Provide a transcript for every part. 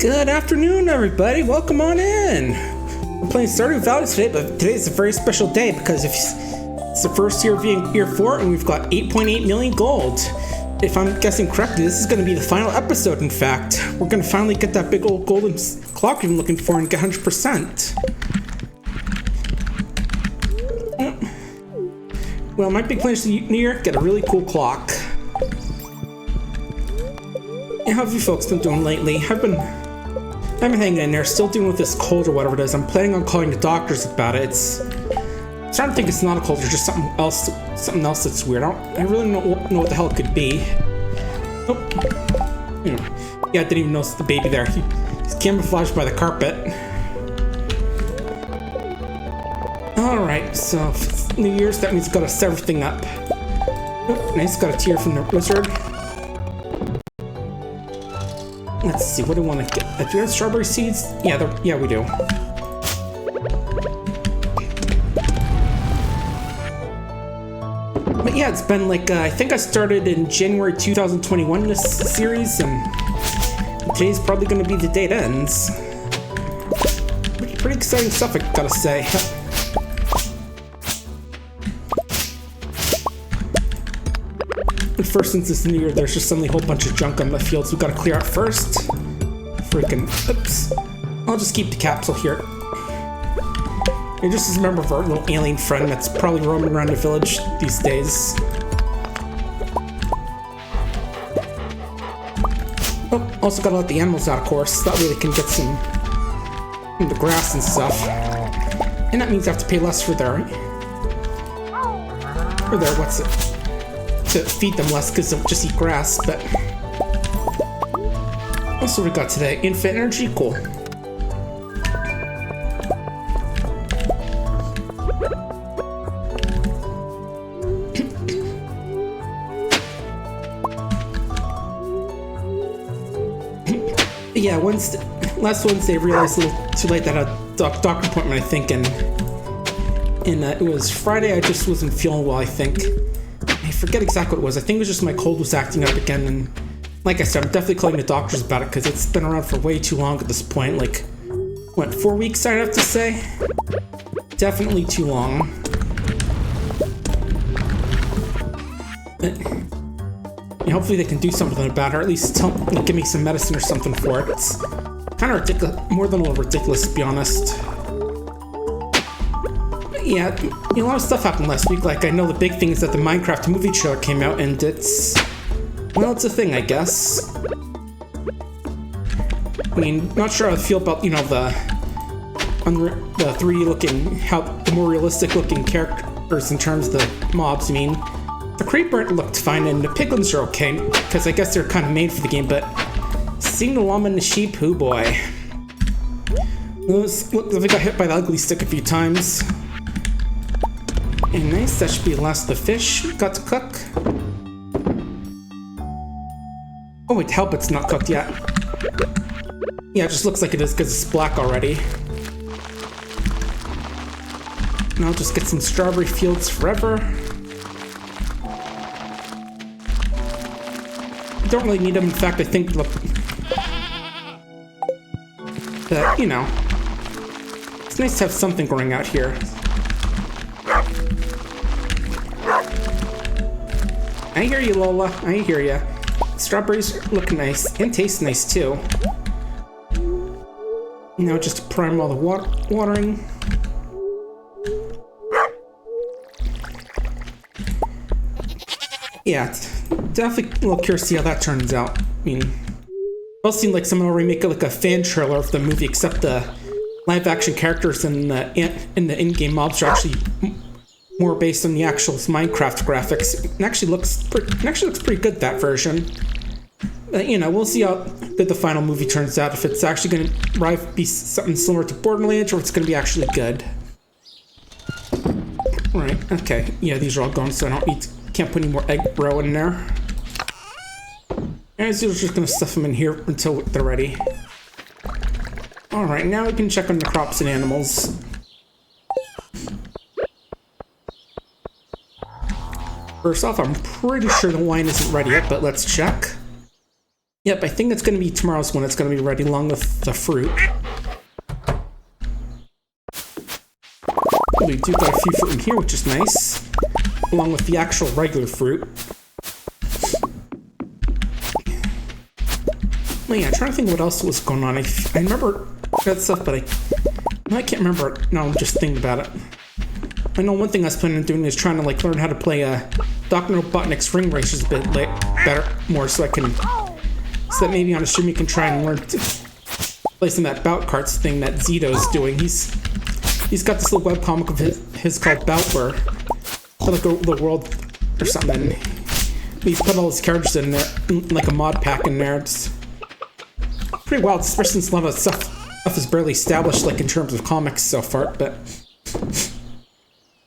Good afternoon, everybody. Welcome on in. We're playing Stardew Valley today, but today's a very special day because it's the first year of year 4, and we've got 8.8 million gold. If I'm guessing correctly, this is going to be the final episode, in fact. We're going to finally get that big old golden clock we've been looking for and get 100%. Well, my big plan is the new year, get a really cool clock. And how have you folks been doing lately? I've been hanging in there, still dealing with this cold or whatever it is. I'm planning on calling the doctors about it. I'm starting to think it's not a cold, or just something else that's weird. I really don't know what the hell it could be. Oh, yeah, I didn't even notice the baby there. He's camouflaged by the carpet. Alright, so if it's New Year's, that means gotta set everything up. Oh, nice, got a tear from the wizard. Let's see, what do we want to get? Do we have strawberry seeds? Yeah, we do. But yeah, it's been like, I think I started in January 2021 this series, and today's probably going to be the day it ends. Pretty exciting stuff, I gotta say. First, since it's New Year, there's just suddenly a whole bunch of junk on the fields we gotta clear out first. Oops. I'll just keep the capsule here. And just as a member of our little alien friend that's probably roaming around the village these days. Oh, also gotta let the animals out, of course. That way they can get some in the grass and stuff. And that means I have to pay less for their what's it? To feed them less because they'll just eat grass, but also we got today infinite energy. Cool. Yeah, last Wednesday I realized a little too late that I had a doctor appointment, I think, and it was Friday. I just wasn't feeling well, I think. I forget exactly what it was. I think it was just my cold was acting up again, and like I said, I'm definitely calling the doctors about it because it's been around for way too long at this point. Like, what, 4 weeks I'd have to say? Definitely too long. But, yeah, hopefully they can do something about it, or at least give me some medicine or something for it. It's kind of ridiculous, more than a little ridiculous to be honest. Yeah, a lot of stuff happened last week. Like, I know the big thing is that the Minecraft movie trailer came out, and it's a thing, I guess. I mean, not sure how I feel about, the 3D looking, the more realistic looking characters in terms of the mobs. I mean, the creeper looked fine, and the piglins are okay, because I guess they're kind of made for the game, but seeing the llama and the sheep, oh boy. Looks like I got hit by the ugly stick a few times. And nice, that should be the last of the fish we got to cook. Oh wait, help, it's not cooked yet. Yeah, it just looks like it is because it's black already. And I'll just get some strawberry fields forever. I don't really need them, in fact I think that, it's nice to have something growing out here. I hear you, Lola. I hear ya. Strawberries look nice and taste nice too. Now just to prime all the watering. Yeah, definitely a little curious to see how that turns out. I mean, it all seemed like someone already make like a fan trailer of the movie, except the live-action characters and the in-game mobs are actually more based on the actual Minecraft graphics. It actually looks pretty good, that version. We'll see how good the final movie turns out. If it's actually going to be something similar to Borderlands, or if it's going to be actually good. Right. Okay. Yeah, these are all gone, so can't put any more egg roe in there. As usual, just going to stuff them in here until they're ready. All right. Now we can check on the crops and animals. First off, I'm pretty sure the wine isn't ready yet, but let's check. Yep, I think it's going to be tomorrow's when it's going to be ready, along with the fruit. We do got a few fruit in here, which is nice, along with the actual regular fruit. Well, yeah, I'm trying to think what else was going on. I remember that stuff, but I can't remember it. No, I'm just thinking about it. I know one thing I was planning on doing is trying to like learn how to play Dr. Robotnik's Ring Racers a bit more, so that maybe on a stream you can try and learn to play some of that bout carts thing that Zito's doing. He's got this little webcomic of his called Boutware, like the world or something. He's put all his characters in there, like a mod pack in there. It's pretty wild, especially since a lot of stuff is barely established, like in terms of comics so far. But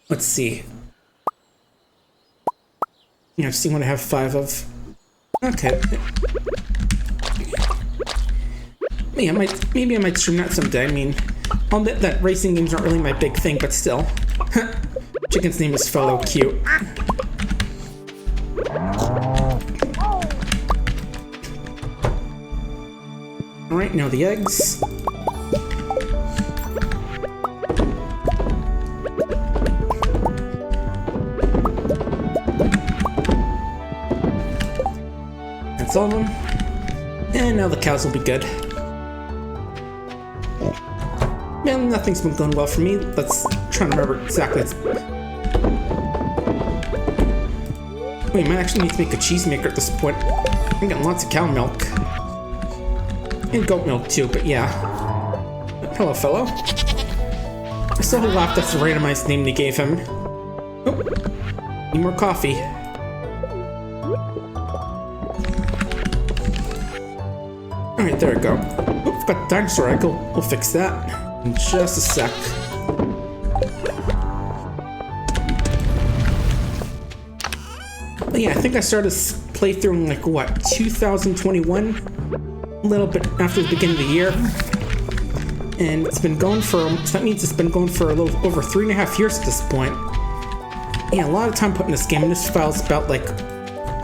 let's see. Yeah, see what I have 5 of. Okay. Yeah, maybe I might stream that someday. I mean, I'll admit that racing games aren't really my big thing, but still. Chicken's name is Fellow Cute. Alright, now the eggs. That's all of them. And now the cows will be good. Man, nothing's been going well for me. Let's try to remember exactly. We might actually need to make a cheesemaker at this point. I'm getting lots of cow milk. And goat milk too, but yeah. Hello, fellow. I still laughed at the randomized name they gave him. Oh, need more coffee. Alright, there we go. Oh, forgot the dinosaur egg. We'll fix that in just a sec. But yeah, I think I started this playthrough in like, what, 2021? A little bit after the beginning of the year. And it's been going for, so that means it's been going for a little over 3.5 years at this point. Yeah, a lot of time put in this game, and this file's about like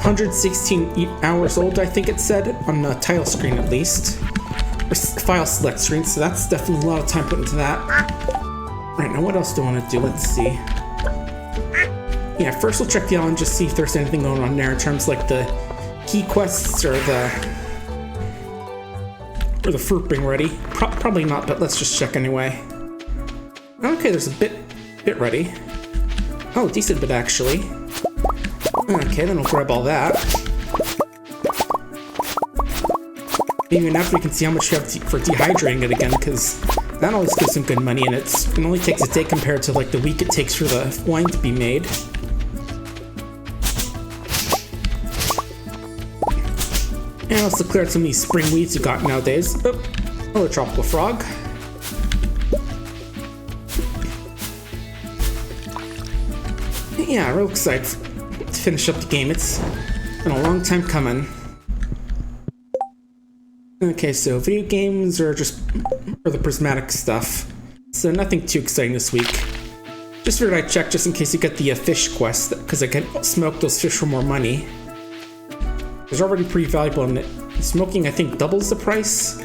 116 hours old, I think it said, on the title screen at least. Or file select screen, so that's definitely a lot of time put into that. Right, now what else do I want to do? Let's see. Yeah, first we'll check the island, just see if there's anything going on there in terms of like the key quests or the fruit being ready. Probably not, but let's just check anyway. Okay, there's a bit ready. Oh, decent bit actually. Okay, then we'll grab all that. Maybe after we can see how much you have for dehydrating it again, because that always gives some good money, and it only takes a day compared to like the week it takes for the wine to be made. And also clear out some of these spring weeds you got nowadays. Oh, hello, tropical frog. Yeah, real excited to finish up the game. It's been a long time coming. Okay, so video games are just for the prismatic stuff. So nothing too exciting this week. Just figured I'd check just in case you get the fish quest, because I can smoke those fish for more money. It's already pretty valuable, and smoking I think doubles the price.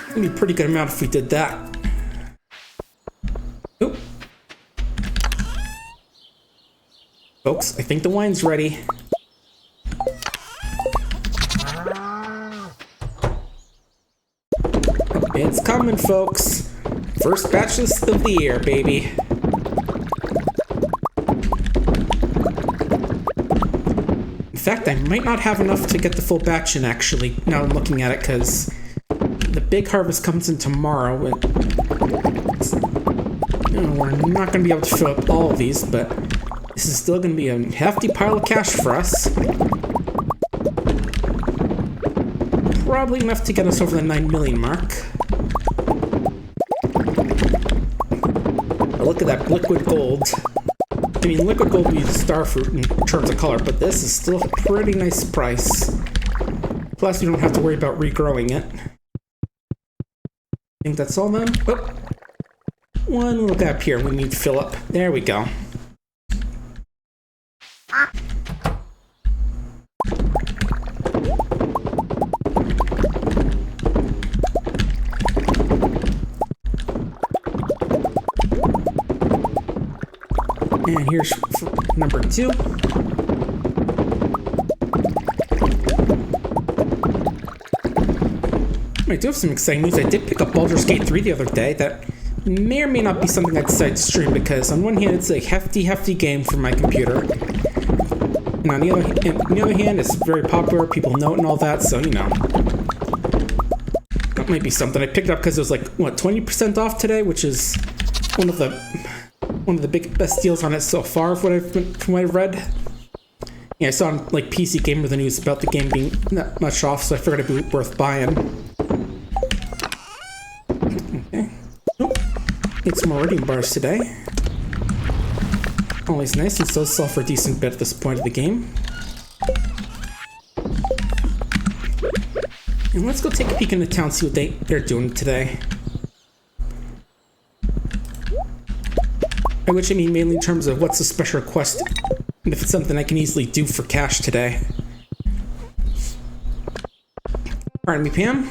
It'd be a pretty good amount if we did that. Oop. Folks, I think the wine's ready. It's coming, folks. First batch of the year, baby. In fact, I might not have enough to get the full batch in, actually, now I'm looking at it, because the big harvest comes in tomorrow, and we're not going to be able to fill up all of these, but this is still going to be a hefty pile of cash for us. Probably enough to get us over the 9 million mark. But look at that liquid gold. I mean, liquid gold would be starfruit in terms of color, but this is still a pretty nice price. Plus, you don't have to worry about regrowing it. I think that's all then. Oh, one little gap here we need to fill up. There we go. here's number 2. I do have some exciting news. I did pick up Baldur's Gate 3 the other day. That may or may not be something I decide to stream because on one hand, it's a hefty game for my computer. And on the other hand, it's very popular. People know it and all that, so, you know. That might be something. I picked it up because it was like, what, 20% off today, which is one of the best deals on it so far from what I've read. Yeah, I saw on like PC Gamer the news about the game being not much off, so I figured it'd be worth buying. Okay. Oh, get some meridian bars today. Always nice, and still sell for a decent bit at this point of the game. And let's go take a peek into town, see what they're doing today. By which I mean mainly in terms of what's a special request, and if it's something I can easily do for cash today. Pardon me, Pam.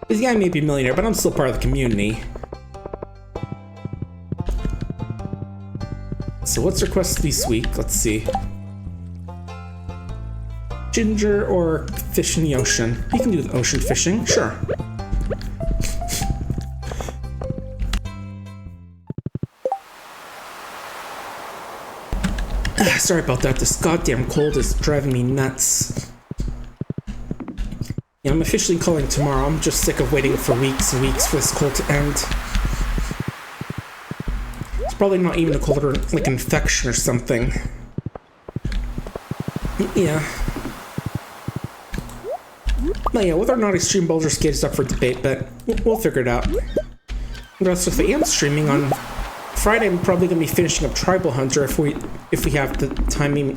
This guy may be a millionaire, but I'm still part of the community. So what's requested this week? Let's see. Ginger or fish in the ocean? You can do the ocean fishing, sure. Sorry about that, this goddamn cold is driving me nuts. Yeah, I'm officially calling tomorrow. I'm just sick of waiting for weeks and weeks for this cold to end. It's probably not even a cold or like an infection or something. Yeah. But yeah, whether or not Extreme Baldur's Gate is up for debate, but we'll figure it out. But also, if I am streaming on Friday, I'm probably going to be finishing up Tribal Hunter if we have the timing,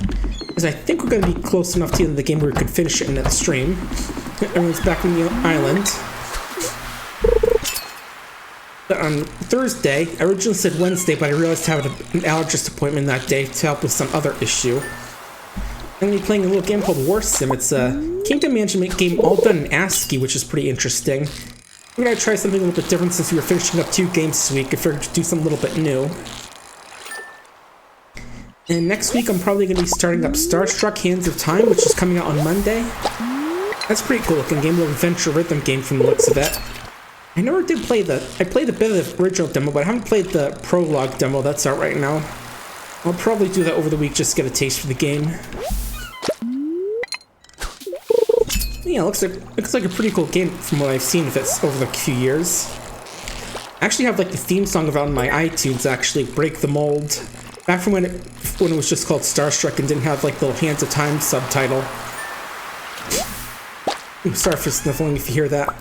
because I think we're going to be close enough to the end of the game where we could finish it in that stream. Everyone's back on the island. But on Thursday, I originally said Wednesday, but I realized I had an allergist appointment that day to help with some other issue. I'm going to be playing a little game called War Sim. It's a kingdom management game all done in ASCII, which is pretty interesting. We're going to try something a little bit different since we were finishing up 2 games this week. I figured to do something a little bit new. And next week, I'm probably going to be starting up Starstruck Hands of Time, which is coming out on Monday. That's a pretty cool looking game, a little adventure rhythm game from the looks of it. I never did play I played a bit of the original demo, but I haven't played the prologue demo that's out right now. I'll probably do that over the week just to get a taste for the game. Yeah, looks like a pretty cool game from what I've seen if it's over the few years. I actually have like the theme song of it on my iTunes, actually, Break the Mold. Back from when it was just called Starstruck and didn't have like the little Hands of Time subtitle. I'm sorry for sniffling if you hear that.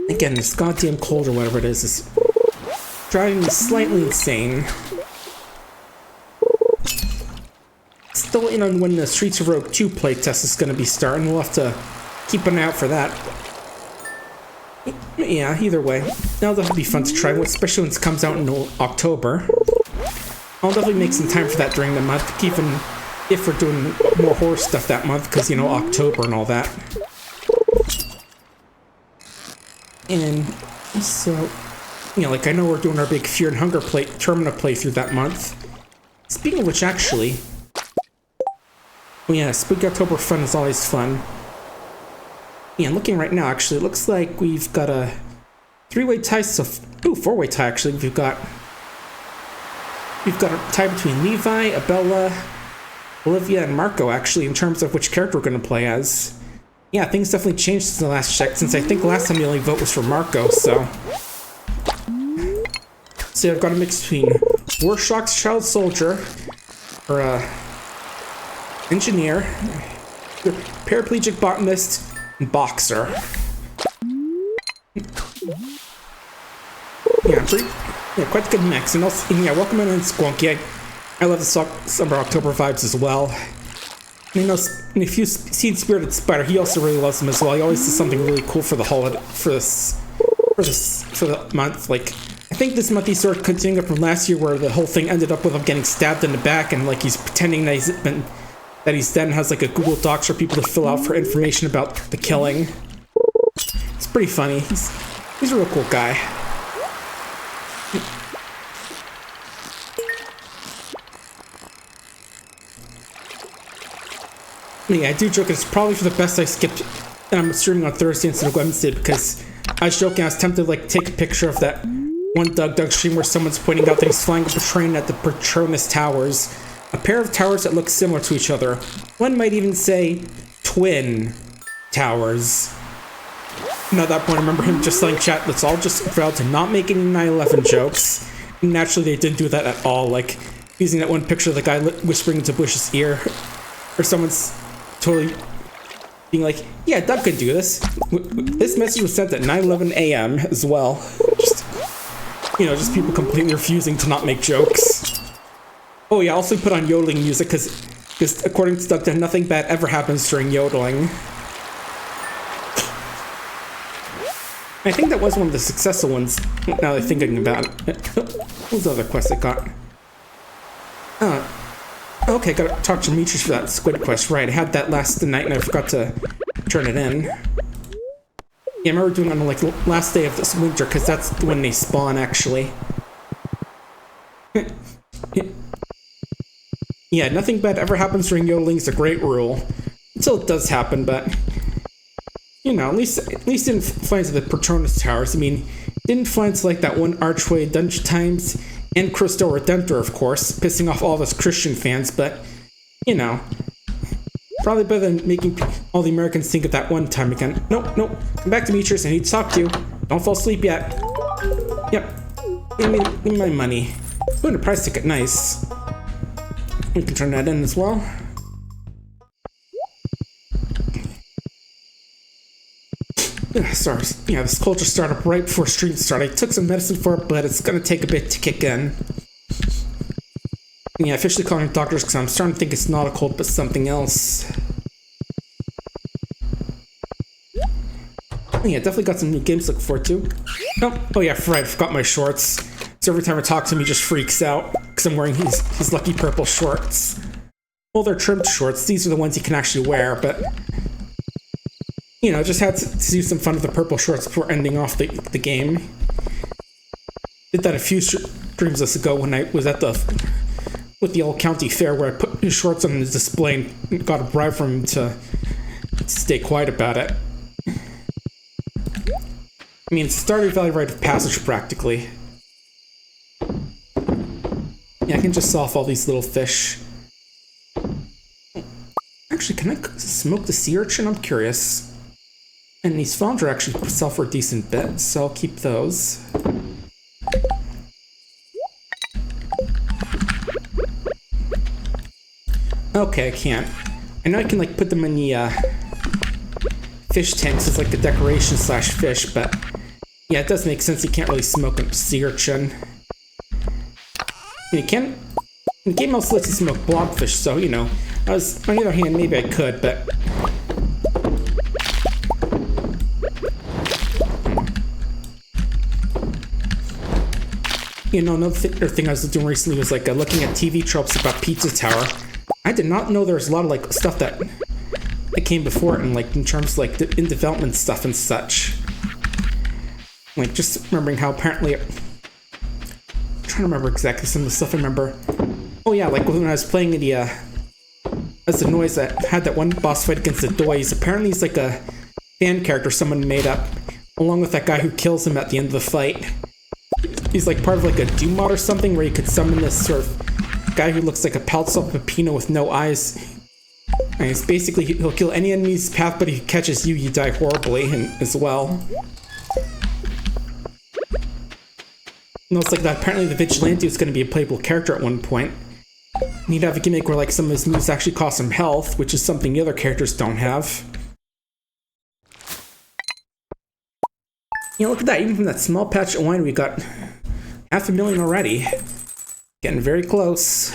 Again, this goddamn cold or whatever it is driving me slightly insane. Still in on when the Streets of Rogue 2 playtest is going to be starting. We'll have to keep an eye out for that. Yeah, either way. That'll be fun to try, especially when it comes out in October. I'll definitely make some time for that during the month, even if we're doing more horror stuff that month, because, you know, October and all that. And so, you know, like I know we're doing our big Fear and Hunger Termina playthrough that month. Speaking of which, actually, oh yeah, Spooky October fun is always fun. Yeah, and looking right now, actually, it looks like we've got a 3-way tie, so, ooh, 4-way tie, actually. We've got a tie between Levi, Abella, Olivia, and Marco, actually, in terms of which character we're going to play as. Yeah, things definitely changed since the last check, since I think last time the only vote was for Marco, so. So I've got a mix between Warshock's Child Soldier, or Engineer, Paraplegic Botanist, and Boxer. Yeah, quite a good mix. And also, yeah, welcome in Squonky. I love the summer October vibes as well. You know, and if you've seen Spirited Spider, he also really loves them as well. He always does something really cool for the holiday, for the month. Like, I think this month he's sort of continuing up from last year, where the whole thing ended up with him getting stabbed in the back, and like he's pretending that he's then has like a Google Docs for people to fill out for information about the killing. It's pretty funny. He's a real cool guy. Yeah, I do joke it's probably for the best I skipped, and I'm streaming on Thursday instead of Wednesday, because I was joking, I was tempted to like take a picture of that one Doug stream where someone's pointing out that he's flying up a train at the Petronas Towers. A pair of towers that look similar to each other. One might even say twin towers. And at that point, I remember him just telling chat, let's all just vow to not make any 9/11 jokes. And naturally, they didn't do that at all. Like, using that one picture of the guy whispering into Bush's ear. Or someone's totally being like, yeah, Doug could do this. This message was sent at 9:11 a.m. as well. Just, you know, just people completely refusing to not make jokes. Oh yeah, also put on yodeling music, because according to Doug, nothing bad ever happens during yodeling. I think that was one of the successful ones, now that I'm thinking about it. What was the other quest I got? Okay, gotta talk to Demetrius for that squid quest. Right, I had that last night and I forgot to turn it in. Yeah, I remember doing it on like the last day of this winter, because that's when they spawn, actually. Yeah, nothing bad ever happens during yodeling is a great rule. Until it does happen, but... You know, at least didn't fly into the Petronas Towers. I mean, didn't fly into like that one archway Dungeon Times and Cristo Redentor, of course, pissing off all of us Christian fans, but, you know, probably better than making all the Americans think of that one time again. Nope, come back, Demetrius, I need to talk to you. Don't fall asleep yet. Yep, give me my money. Ooh, the price ticket, nice. We can turn that in as well. Sorry, yeah, this culture started up right before stream started. I took some medicine for it, but it's gonna take a bit to kick in. Yeah, officially calling it doctors because I'm starting to think it's not a cold, but something else. Oh, yeah, definitely got some new games to look forward to. Oh yeah, right, I forgot my shorts. So every time I talk to him, he just freaks out because I'm wearing his lucky purple shorts. Well, they're trimmed shorts. These are the ones he can actually wear, but... You know, just had to do some fun with the purple shorts before ending off the game. Did that a few streams ago when I was at with the old county fair where I put his shorts on his display and got a bribe from him to stay quiet about it. I mean, it's a Stardew Valley rite of passage practically. Yeah, I can just sell off all these little fish. Actually, can I smoke the sea urchin? I'm curious. And these flounder actually sell for a decent bit, so I'll keep those. Okay, I can't. I know I can like put them in the fish tanks as like a decoration slash fish, but yeah, it does make sense you can't really smoke a sea urchin. You can. The game also lets you smoke blobfish, so you know. On the other hand, maybe I could, but. You know, another thing I was doing recently was like looking at TV tropes about Pizza Tower. I did not know there was a lot of like stuff that came before it, and like in terms of like in development stuff and such. Like just remembering how apparently, I'm trying to remember exactly some of the stuff I remember. Oh yeah, like when I was playing the as the noise that had that one boss fight against the Doys. Apparently he's like a fan character someone made up, along with that guy who kills him at the end of the fight. He's like part of like a Doom mod or something where you could summon this sort of guy who looks like a Paltzel Pepino with no eyes. And he's basically, he'll kill any enemy's path, but if he catches you, you die horribly as well. And it's like that apparently the Vigilante is going to be a playable character at one point. And he'd have a gimmick where like some of his moves actually cost him health, which is something the other characters don't have. You know, look at that, even from that small patch of wine we got 500,000 already. Getting very close.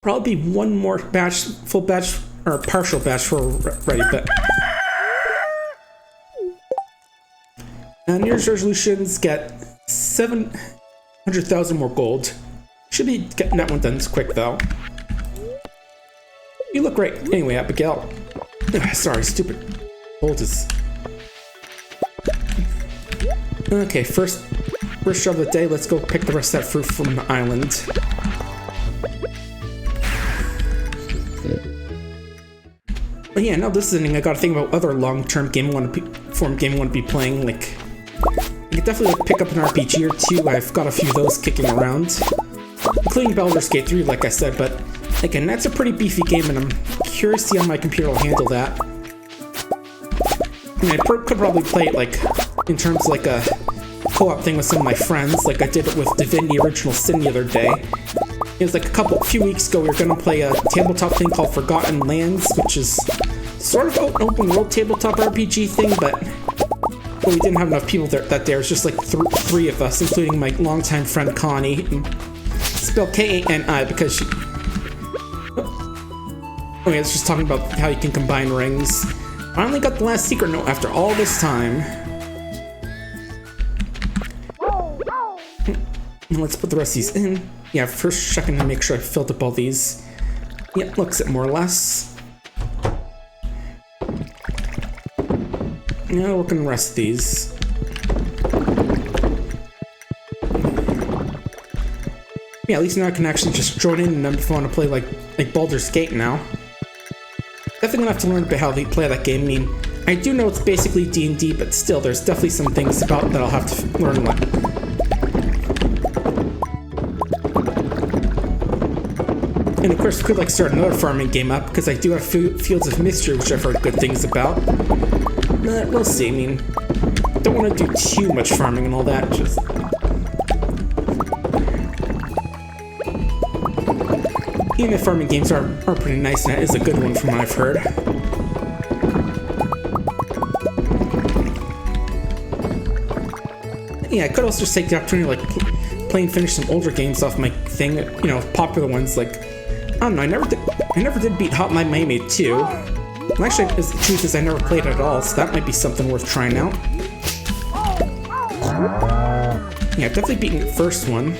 Probably be one more batch, full batch, or partial batch for ready, but... New Year's resolutions get 700,000 more gold. Should be getting that one done quick, though. You look great. Anyway, Abigail. Sorry, stupid. Gold is... Okay, first job of the day, let's go pick the rest of that fruit from the island. But yeah, now this is I gotta think about other long-term game I want to be playing. Like, I could definitely like, pick up an RPG or two. I've got a few of those kicking around, including Baldur's Gate 3, like I said. But again, that's a pretty beefy game, and I'm curious to see how my computer will handle that. I mean, I could probably play it like in terms of like a co-op thing with some of my friends, like I did it with Divinity Original Sin the other day. It was like a few weeks ago, we were gonna play a tabletop thing called Forgotten Lands, which is sort of an open world tabletop RPG thing, but we didn't have enough people that day. It was just like three of us, including my longtime friend Connie. Spelled K-A-N-I because she... Oh yeah, it's just talking about how you can combine rings. Finally got the last secret note after all this time. Let's put the rest of these in. Yeah, first checking to make sure I filled up all these. Yep, looks it more or less. Now working on the rest of these. Yeah, at least now I can actually just join in and if I want to play like Baldur's Gate now. Definitely gonna have to learn about how they play that game. I mean, I do know it's basically D&D, but still, there's definitely some things about that I'll have to learn. And of course, I could like start another farming game up because I do have Fields of Mystery, which I've heard good things about. But we'll see. I mean, don't want to do too much farming and all that. Just even if farming games are pretty nice, and that is a good one from what I've heard. Yeah, I could also just take the opportunity to like play and finish some older games off my thing. You know, popular ones like I don't know. I never did beat Hotline Miami 2. Well, actually, the truth is I never played it at all, so that might be something worth trying out. Yeah, I've definitely beaten the first one.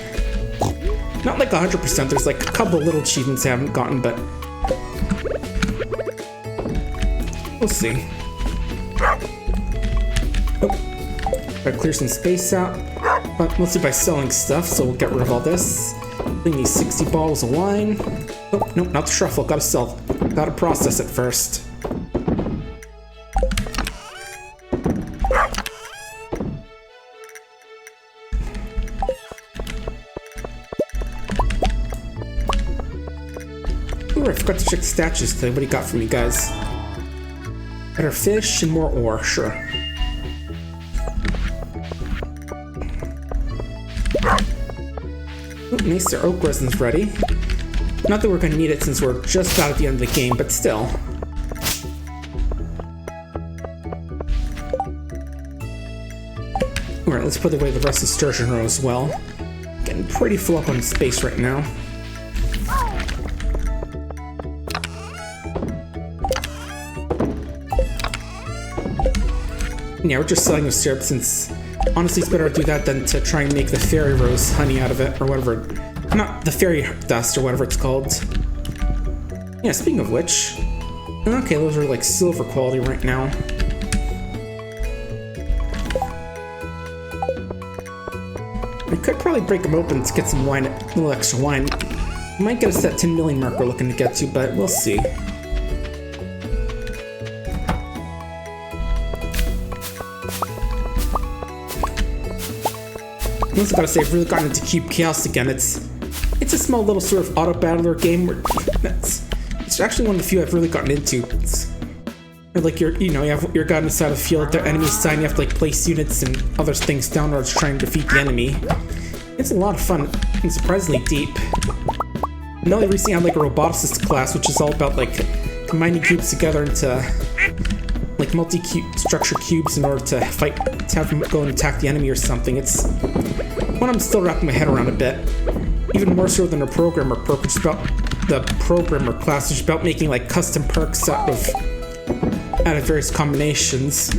Not like 100%, there's like a couple little achievements I haven't gotten, but we'll see. Oh, gotta clear some space out, but mostly by selling stuff, so we'll get rid of all this. Bring these 60 bottles of wine. Oh, nope, not the truffle, gotta process it first. Ooh, I forgot to check the statues today. What do you got for me, guys? Better fish and more ore, sure. Ooh, nice, their oak resin's ready. Not that we're gonna need it since we're just about at the end of the game, but still. Alright, let's put away the rest of Sturgeon Row as well. Getting pretty full up on space right now. Yeah, we're just selling the syrup since honestly it's better to do that than to try and make the fairy rose honey out of it or whatever. Not the fairy dust or whatever it's called. Yeah, speaking of which. Okay, those are like silver quality right now. I could probably break them open to get some wine, a little extra wine. Might get us that 10 million mark we're looking to get to, but we'll see. I also gotta say, I've really gotten into Cube Chaos again. It's a small little sort of auto battler game where it's actually one of the few I've really gotten into. It's like you're guy inside a field, the enemy's side, you have to like place units and other things down in order to try and defeat the enemy. It's a lot of fun and surprisingly deep. And only recently I had like a roboticist class, which is all about like combining cubes together into like multi-structure cubes in order to have them go and attack the enemy or something. It's one I'm still wrapping my head around a bit. Even more so than a programmer perk, which is about the programmer class, which is about making like custom perks out of various combinations.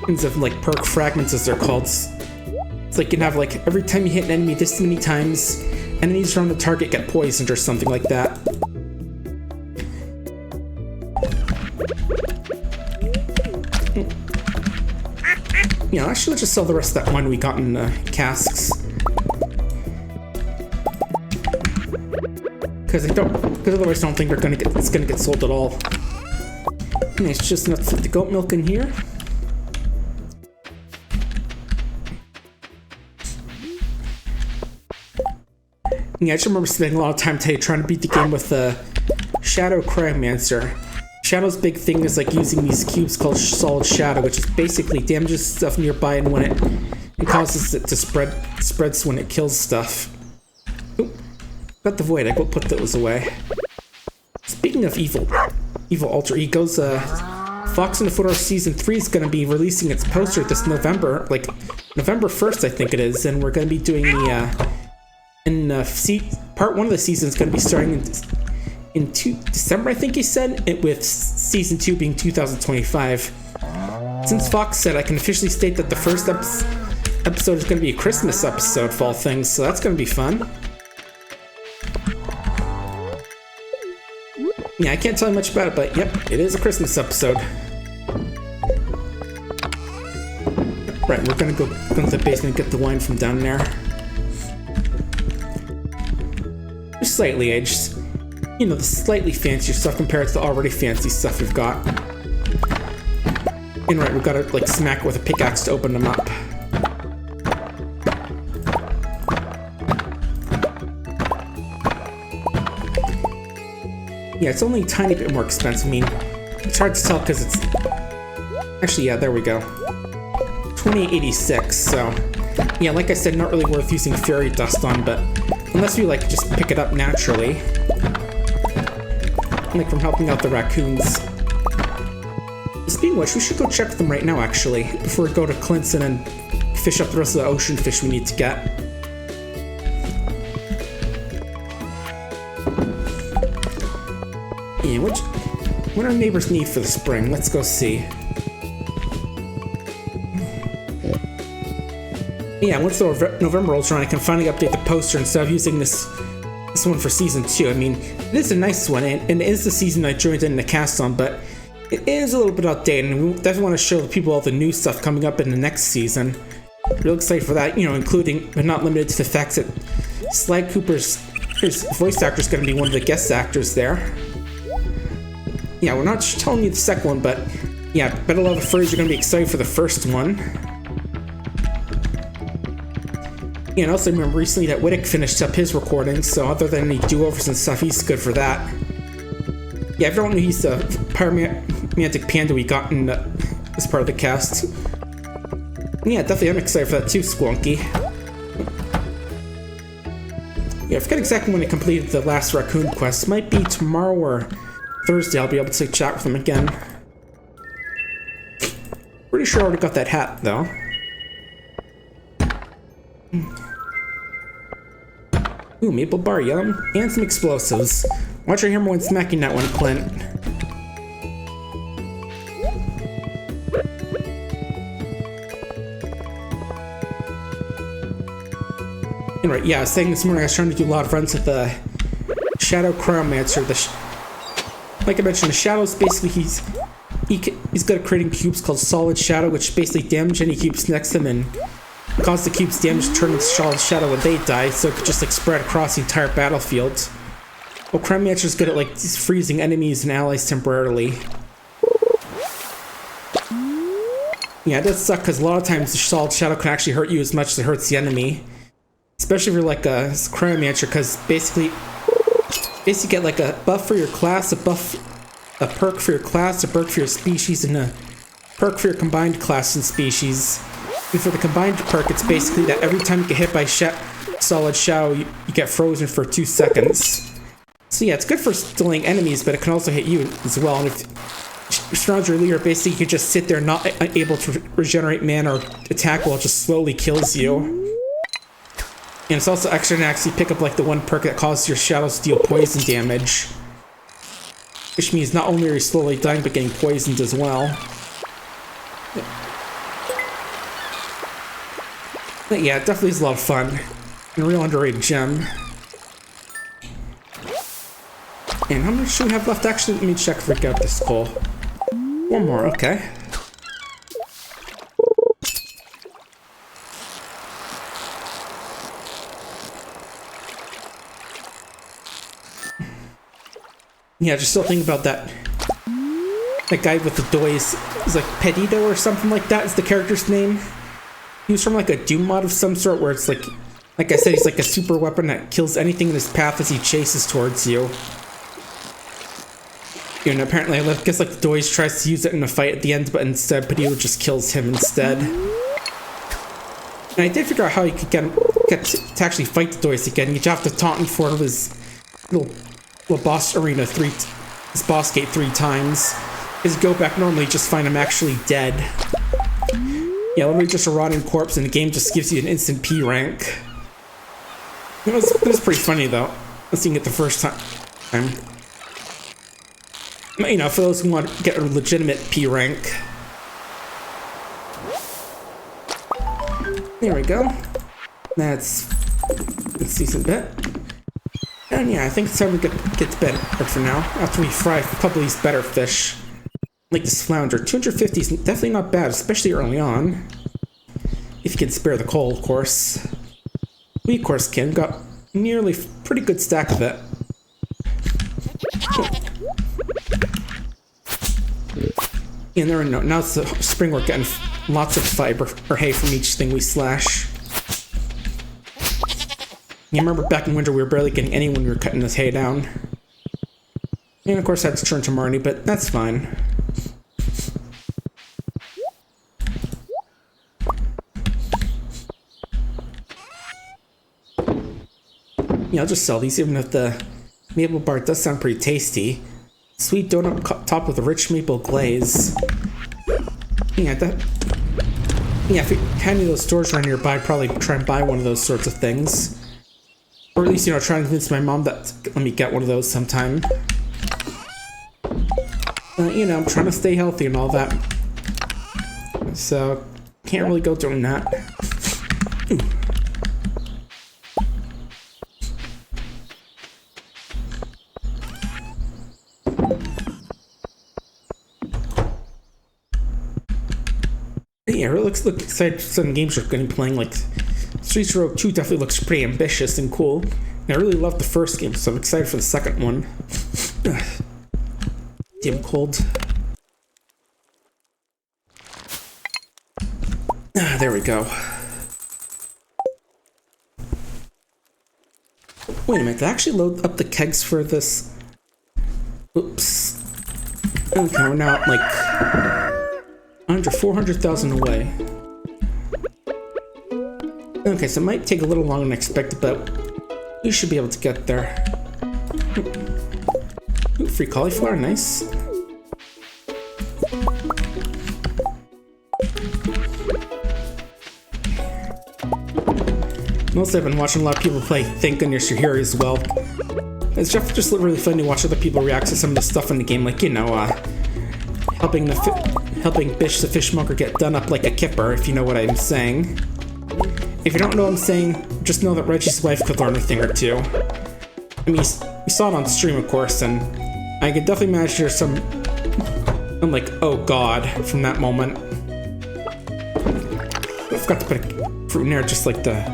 Instead of like perk fragments as they're called. It's like you can have like every time you hit an enemy this many times, enemies around the target get poisoned or something like that. Yeah, actually let's just sell the rest of that wine we got in casks. Because otherwise I don't think it's gonna get sold at all. Nice, just enough to put the goat milk in here. Yeah, I just remember spending a lot of time today trying to beat the game with the Shadow Cryomancer. Shadow's big thing is like using these cubes called Solid Shadow, which is basically damages stuff nearby, and when it causes it to spreads when it kills stuff. Oop, got the void. I go put those away. Speaking of evil alter egos, Fox in the Foothills Season 3 is going to be releasing its poster this November, like November 1st, I think it is, and we're going to be doing part 1 of the season is going to be starting in December, I think he said, with Season 2 being 2025. Since Fox said, I can officially state that the first episode is going to be a Christmas episode of all things, so that's going to be fun. Yeah, I can't tell you much about it, but yep, it is a Christmas episode. Right, we're gonna go to the basement and get the wine from down there. Just slightly aged. You know, the slightly fancier stuff compared to the already fancy stuff we've got. And right, we've gotta like smack it with a pickaxe to open them up. Yeah, it's only a tiny bit more expensive. I mean, it's hard to tell because it's... Actually, yeah, there we go. 2886, so... Yeah, like I said, not really worth using fairy dust on, but... Unless you, like, just pick it up naturally. Like from helping out the raccoons. Speaking of which, we should go check them right now, actually. Before we go to Clinton and fish up the rest of the ocean fish we need to get. Yeah, what do our neighbors need for the spring? Let's go see. Yeah, once the November rolls around, I can finally update the poster instead of using this one for Season 2. I mean, it is a nice one, and it is the season I joined in the cast on, but it is a little bit outdated, and we definitely want to show the people all the new stuff coming up in the next season. Real excited for that, you know, including, but not limited to the fact that Sly Cooper's voice actor is going to be one of the guest actors there. Yeah, we're not telling you the second one, but yeah, bet a lot of the furries are going to be excited for the first one. Yeah, and also remember recently that Whittick finished up his recording, so other than any do-overs and stuff, he's good for that. Yeah, everyone knew he's the pyromantic panda we got in as part of the cast. Yeah, definitely I'm excited for that too, Squonky. Yeah, I forget exactly when I completed the last raccoon quest. Might be tomorrow or Thursday I'll be able to chat with him again. Pretty sure I already got that hat, though. Ooh, maple bar, yum. And some explosives. Watch your hammer when smacking that one, Clint. Anyway, yeah, I was saying this morning I was trying to do a lot of runs with the Shadow Cryomancer. Like I mentioned, the Shadow's basically he's good at creating cubes called Solid Shadow, which basically damage any cubes next to them and cause the cubes damage to turn into Solid Shadow when they die, so it could just like spread across the entire battlefield. Well, Cryomancer's good at like freezing enemies and allies temporarily. Yeah, it does suck because a lot of times the Solid Shadow can actually hurt you as much as it hurts the enemy. Especially if you're like a Cryomancer, because basically get like a buff for your class, a perk for your class, a perk for your species, and a perk for your combined class and species. And for the combined perk, it's basically that every time you get hit by Solid Shadow, you get frozen for 2 seconds. So yeah, it's good for delaying enemies, but it can also hit you as well. And if you surround your leader, basically you can just sit there not able to regenerate mana or attack while it just slowly kills you. And it's also extra to actually pick up like the one perk that causes your shadows to deal poison damage. Which means not only are you slowly dying, but getting poisoned as well. But yeah, it definitely is a lot of fun. And a real underrated gem. And how much do we have left? Actually, let me check if we got this skull. One more, okay. Yeah, just still think about that that guy with the toys is like Pedito or something like that is the character's name. He was from like a Doom mod of some sort where it's like I said, he's like a super weapon that kills anything in his path as he chases towards you. And apparently, I guess like the Doise tries to use it in a fight at the end, but instead Pedito just kills him instead. And I did figure out how you could get to actually fight the Doise again. You just have to taunt him for his little boss arena his boss gate 3 times. Because you go back normally, you just find him actually dead. Yeah, literally just a rotting corpse, and the game just gives you an instant P rank. It was pretty funny though, seeing it the first time. You know, for those who want to get a legitimate P rank. There we go. That's a decent bit. And yeah, I think it's time to get to bed for now. After we fry a couple of these better fish. Like this flounder. 250 is definitely not bad, especially early on. If you can spare the coal, of course. We, of course, can. Got nearly pretty good stack of it. And there we go. Now it's the spring, we're getting lots of fiber or hay from each thing we slash. You remember back in winter we were barely getting any when we were cutting this hay down. And of course I had to turn to Marnie, but that's fine. Yeah, I'll just sell these even if the maple bar does sound pretty tasty. Sweet donut topped with a rich maple glaze. Yeah, if you had any of those stores around nearby, I'd probably try and buy one of those sorts of things. Or at least, you know, try and convince my mom that let me get one of those sometime. You know, I'm trying to stay healthy and all that. So, can't really go doing that. Ooh. Yeah, it really looks excited. Some games are going to be playing, like Streets of Rage 2 definitely looks pretty ambitious and cool. And I really loved the first game, so I'm excited for the second one. Damn cold. There we go. Wait a minute, did I actually load up the kegs for this? Oops. Okay, we're now at like under 400,000 away. Okay, so it might take a little longer than expected, but we should be able to get there. Ooh, free cauliflower, nice. Mostly I've been watching a lot of people play Thank Goodness You're Here as well. It's just really fun to watch other people react to some of the stuff in the game, like, you know, helping Bish the fishmonger get done up like a kipper, if you know what I'm saying. If you don't know what I'm saying, just know that Reggie's wife could learn a thing or two. I mean, we saw it on stream, of course, and I could definitely imagine there's some... I'm like, oh god, from that moment. I forgot to put a fruit in there, just like the...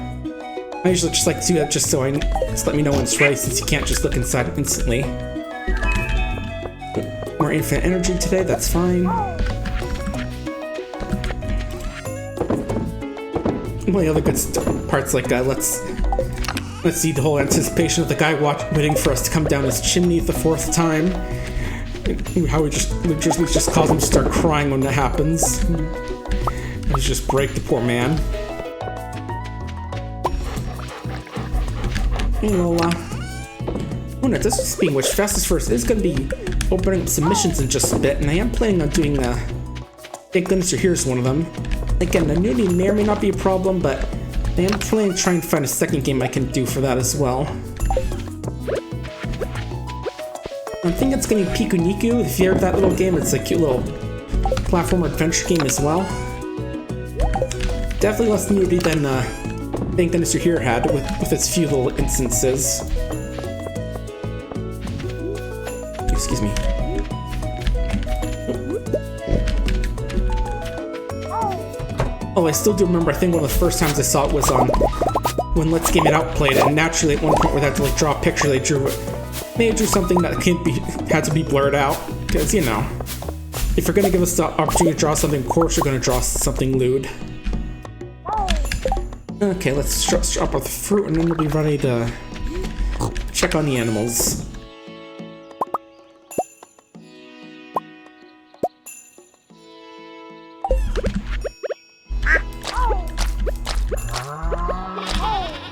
I usually just like to do that just so just let me know when it's ready, since you can't just look inside it instantly. More infinite energy today, that's fine. One of the other good parts, like let's see the whole anticipation of the guy waiting for us to come down his chimney the 4th time. How we just cause him to start crying when that happens. Let's just break the poor man. Well, oh no, this is speaking which, Fastest First is going to be opening up submissions in just a bit, and I am planning on doing Thank Goodness You're Here's one of them. Again, the nudity may or may not be a problem, but I am planning to try and find a second game I can do for that as well. I think it's going to be Piku Niku. If you heard that little game, it's a cute little platformer adventure game as well. Definitely less nudity than Thank Goodness You're Here had with its few little instances. Excuse me. Oh, I still do remember, I think one of the first times I saw it was on when Let's Game It Out played, and naturally at one point where they had to like draw a picture, they drew something that had to be blurred out, because, you know, if you're gonna give us the opportunity to draw something, of course you're gonna draw something lewd. Okay, let's drop off the fruit and then we'll be ready to check on the animals.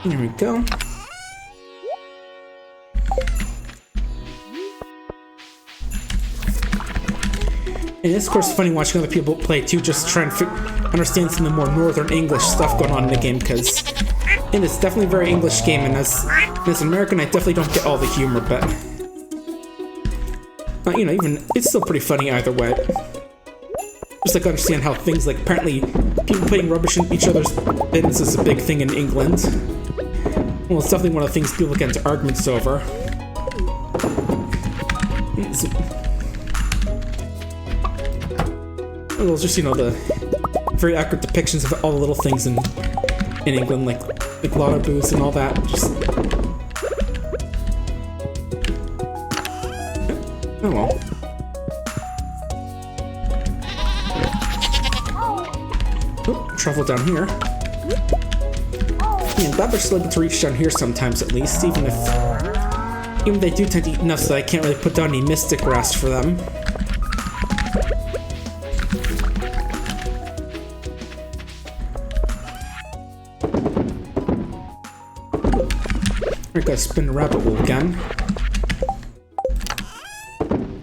Here we go. And it's of course funny watching other people play too, just trying to understand some of the more northern English stuff going on in the game, because it's definitely a very English game, and as an American I definitely don't get all the humor, but you know, even it's still pretty funny either way. Just like understand how things like apparently people putting rubbish in each other's bins is a big thing in England. Well, it's definitely one of the things people get into arguments over. Well, just, you know, the very accurate depictions of all the little things in England, like lotto booths and all that. Just oh well. Oh, travel down here. Yeah, Babbage still able to reach down here sometimes, at least, even they do tend to eat enough so I can't really put down any mystic rest for them. We're gonna spin the rabbit wheel again.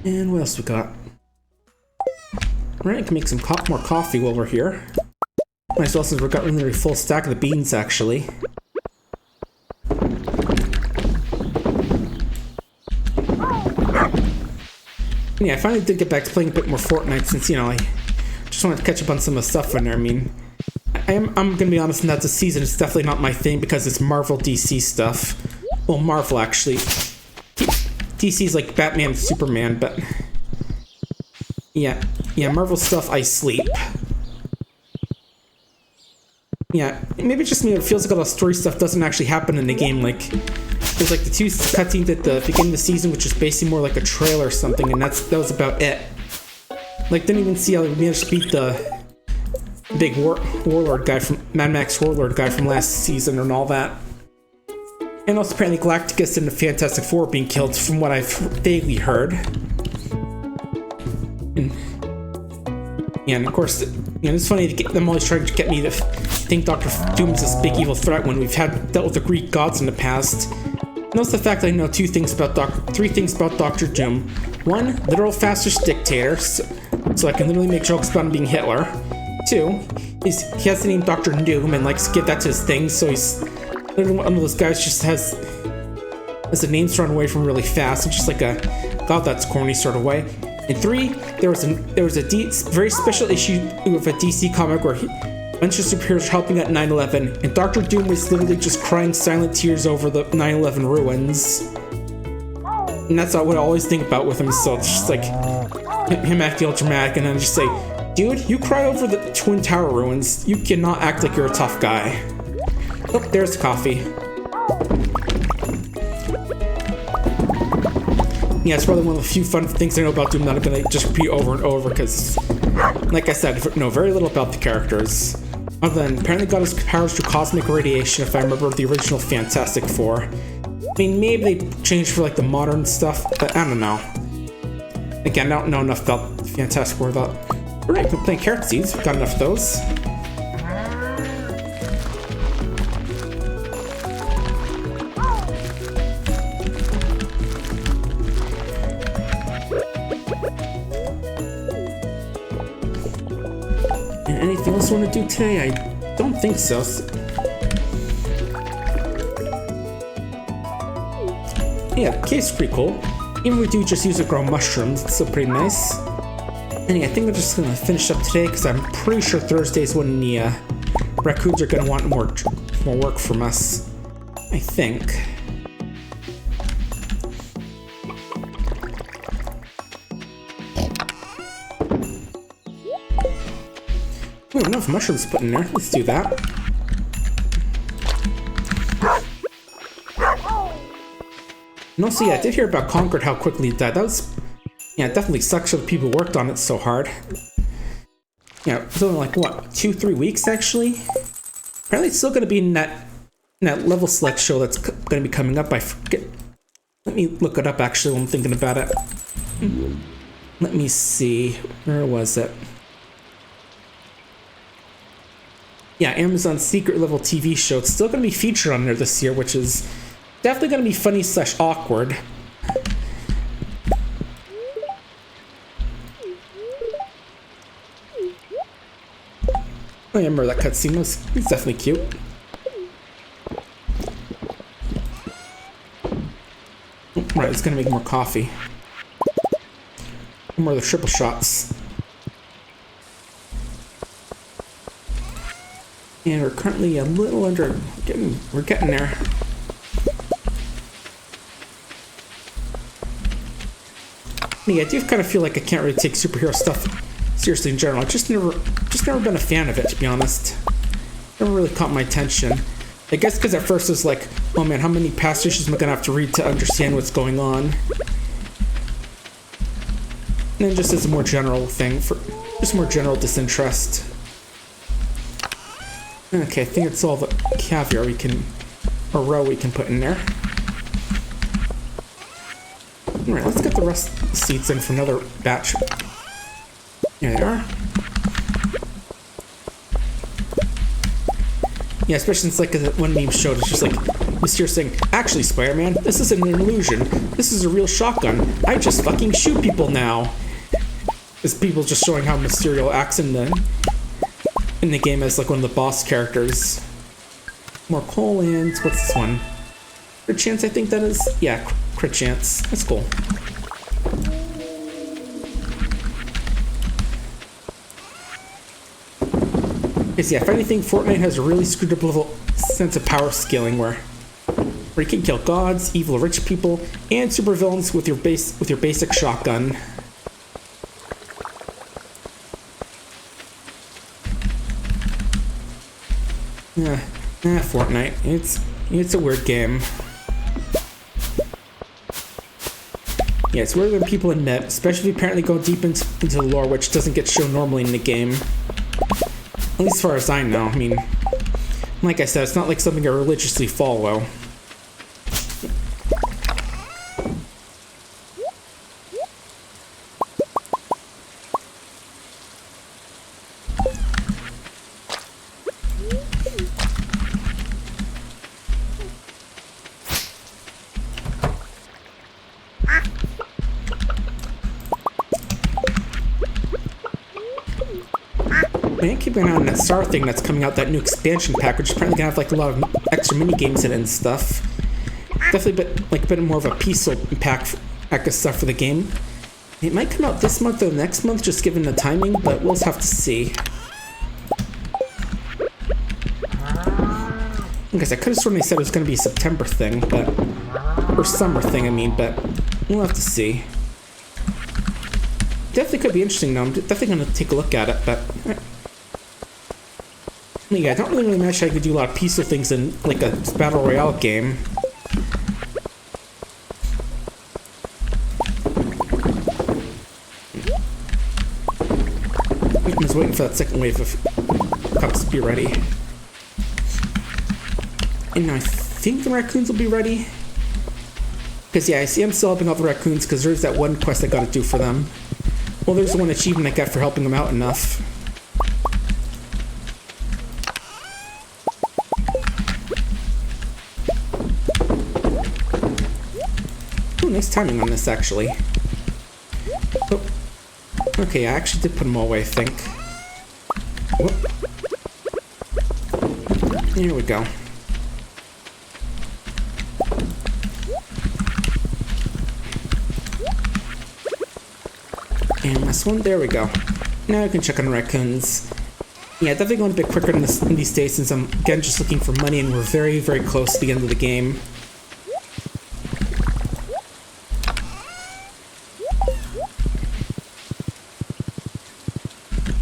And what else we got? Alright, I can make some more coffee while we're here. Might as well, since we've got really a full stack of the beans, actually. Yeah, I finally did get back to playing a bit more Fortnite since, you know, I just wanted to catch up on some of the stuff in there. I mean, I'm gonna be honest in that this season is definitely not my thing because it's Marvel DC stuff. Well, Marvel actually. DC's like Batman, Superman, but yeah, Marvel stuff I sleep. Yeah, maybe it's just me. It feels like all the story stuff doesn't actually happen in the game. Like, there's like the two cutscenes at the beginning of the season, which is basically more like a trailer or something, and that was about it. Like, didn't even see how they managed to beat the big warlord guy from Mad Max warlord guy from last season and all that. And also apparently Galacticus and the Fantastic Four being killed, from what I've vaguely heard. And of course, you know, it's funny to get them always trying to get me to think Doctor Doom is this big evil threat when we've dealt with the Greek gods in the past. And also the fact that I know three things about Doctor Doom. One, literal fascist dictator, so I can literally make jokes about him being Hitler. Two, he has the name Dr. Doom and likes to give that to his things, so he's literally one of those guys just has the names thrown away from really fast, and just like a god that's corny sort of way. And three, there was a very special issue of a DC comic where a bunch of superheroes were helping at 9/11, and Dr. Doom was literally just crying silent tears over the 9/11 ruins. And that's what I always think about with him, so it's just like him acting all dramatic, and then just say, dude, you cry over the Twin Tower ruins. You cannot act like you're a tough guy. Oh, there's the coffee. Yeah, it's probably one of the few fun things I know about Doom that I'm gonna just repeat over and over, because, like I said, I know very little about the characters. Other than apparently got his powers through cosmic radiation, if I remember the original Fantastic Four. I mean, maybe they changed for like the modern stuff, but I don't know. Again, I don't know enough about Fantastic Four. Alright, we're playing carrot seeds. We've got enough of those. And anything else you want to do today? I don't think so. Yeah, the cave's pretty cool. Even we do just use it to grow mushrooms, it's still pretty nice. And yeah, I think I'm just gonna finish up today because I'm pretty sure Thursday's when the raccoons are gonna want more work from us. I think. Oh, enough mushrooms put in there. Let's do that. And also, yeah, I did hear about Concord, how quickly it died. That was Yeah, it definitely sucks for the people who worked on it so hard. Yeah, it's only like, what, 2-3 weeks actually? Apparently it's still going to be in that level select show that's going to be coming up. I forget. Let me look it up actually while I'm thinking about it. Let me see. Where was it? Yeah, Amazon's secret level TV show. It's still going to be featured on there this year, which is definitely going to be funny / awkward. I remember that cutscene. It's definitely cute. Right, it's gonna make more coffee. More of the triple shots. And we're currently a little under. We're getting there. Yeah, I do kind of feel like I can't really take superhero stuff seriously in general. I've just never been a fan of it, to be honest. Never really caught my attention. I guess because at first it was like, oh man, how many passages am I gonna have to read to understand what's going on? And then just as a more general thing, for just more general disinterest. Okay, I think it's all the caviar or roe we can put in there. Alright, let's get the rest of the seeds in for another batch. There they are. Yeah, especially since like one meme showed, it's just like Mysterio saying, "Actually, Spider-Man, this isn't an illusion. This is a real shotgun. I just fucking shoot people now." It's people just showing how Mysterio acts in the game as like one of the boss characters. More coal and what's this one? Crit chance, I think that is. Yeah, crit chance. That's cool. Because yeah, if anything, Fortnite has a really screwed up level sense of power scaling where you can kill gods, evil rich people, and supervillains with your basic shotgun. Fortnite. It's a weird game. Yeah, it's weirder than people admit, especially if you apparently go deep into the lore, which doesn't get shown normally in the game. At least as far as I know. I mean, like I said, it's not like something I religiously follow. I keep an eye on that Star thing that's coming out, that new expansion pack, which is apparently gonna have like a lot of extra mini games in it and stuff. Definitely a bit more of a peaceful pack of stuff for the game. It might come out this month or next month, just given the timing, but we'll just have to see. I guess I could have sworn they said it was gonna be a September thing, or summer thing, I mean, but we'll have to see. Definitely could be interesting though. I'm definitely gonna take a look at it, but yeah, I don't really imagine I could do a lot of peaceful things in like a battle royale game. I'm just waiting for that second wave of cups to be ready. And I think the raccoons will be ready. Because yeah, I see I'm still helping out the raccoons because there's that one quest I gotta do for them. Well, there's the one achievement I got for helping them out enough. Ooh, nice timing on this, actually. Oh. Okay, I actually did put them all away, I think. Whoop. Here we go. And last one, there we go. Now I can check on the raccoons. Yeah, definitely going a bit quicker in these days since I'm, again, just looking for money and we're very, very close to the end of the game.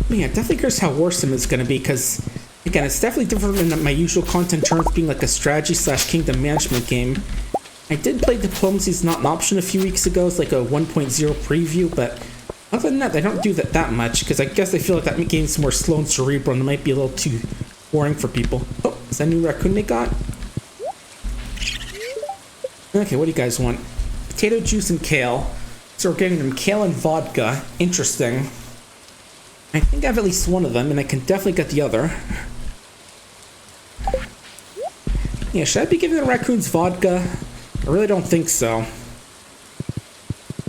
But yeah, definitely curious how Warsome is going to be because, again, it's definitely different than my usual content in terms of being like a strategy / kingdom management game. I did play Diplomacy's Not an Option a few weeks ago. It's like a 1.0 preview, but other than that, I don't do that much because I guess I feel like that game's more slow and cerebral and it might be a little too boring for people. Oh, is that a new raccoon they got? Okay, what do you guys want? Potato juice and kale. So we're getting them kale and vodka. Interesting. I think I have at least one of them, and I can definitely get the other. Yeah, should I be giving the raccoons vodka? I really don't think so.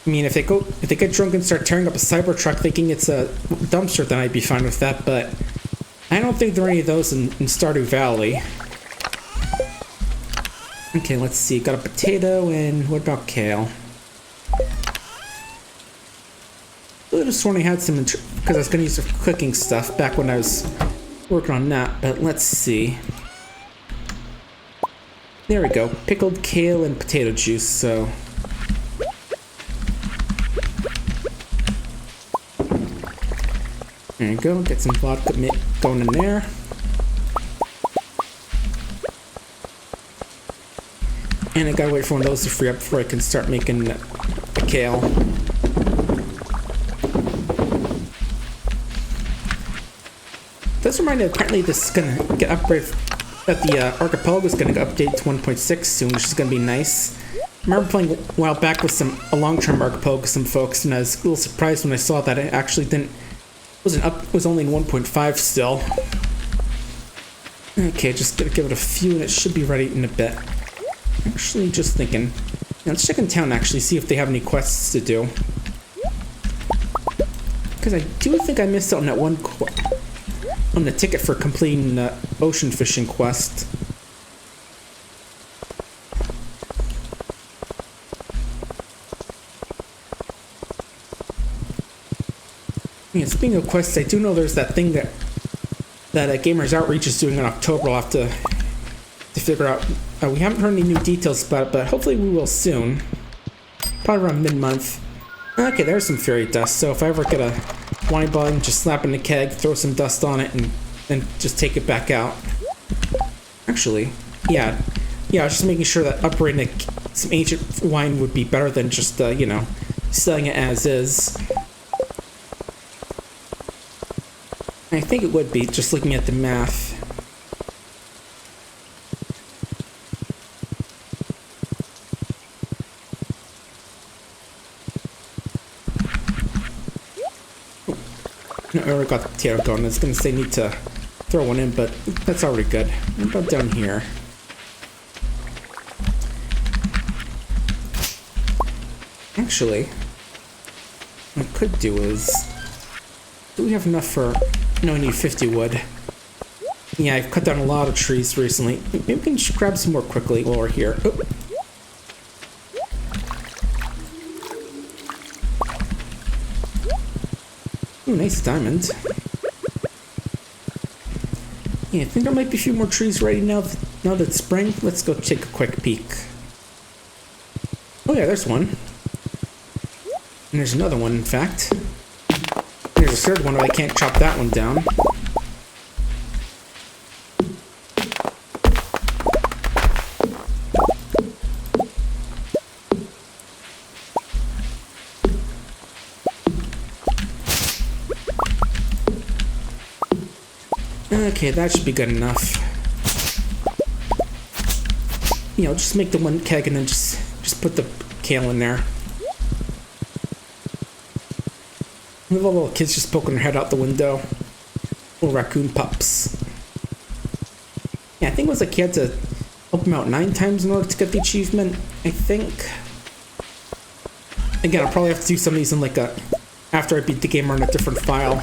I mean, if they get drunk and start tearing up a Cybertruck thinking it's a dumpster, then I'd be fine with that, but I don't think there are any of those in Stardew Valley. Okay, let's see. Got a potato, and what about kale? I would have sworn I had some, because I was going to use some cooking stuff back when I was working on that, but let's see. There we go. Pickled kale and potato juice, so... There you go. Get some vodka going in there. And I gotta wait for one of those to free up before I can start making the kale. Does remind me, apparently this is gonna get upgraded, that the archipelago is gonna get updated to 1.6 soon, which is gonna be nice. I remember playing a while back with a long-term archipelago with some folks, and I was a little surprised when I saw that it actually was only in 1.5 still. Okay, just gotta give it a few and it should be ready in a bit. Actually, just thinking. Now, let's check in town actually, see if they have any quests to do. Because I do think I missed out on that one on the ticket for completing the ocean fishing quest. Yeah, speaking of quests, I do know there's that thing that Gamers Outreach is doing in October. I'll have to figure out. We haven't heard any new details about it, but hopefully we will soon. Probably around mid-month. Okay, there's some fairy dust, so if I ever get a wine bottle, just slap in the keg, throw some dust on it, and then just take it back out. Actually, yeah, I was just making sure that upgrading some ancient wine would be better than just, selling it as is. I think it would be, just looking at the math. I already got the potato going. I was going to say need to throw one in, but that's already good. What about down here? Actually, what I could do is... Do we have enough for... No, I need 50 wood. Yeah, I've cut down a lot of trees recently. Maybe we can just grab some more quickly while we're here. Oh. Ooh, nice diamond. Yeah, I think there might be a few more trees ready now that it's spring. Let's go take a quick peek. Oh yeah, there's one. And there's another one, in fact. There's a third one, but I can't chop that one down. Okay, that should be good enough. Just make the one keg and then just put the kale in there. And the little kids just poking their head out the window. Little raccoon pups. Yeah, I think it was like you had to help them out 9 times in order to get the achievement, I think. Again, I'll probably have to do some of these in after I beat the game or in a different file.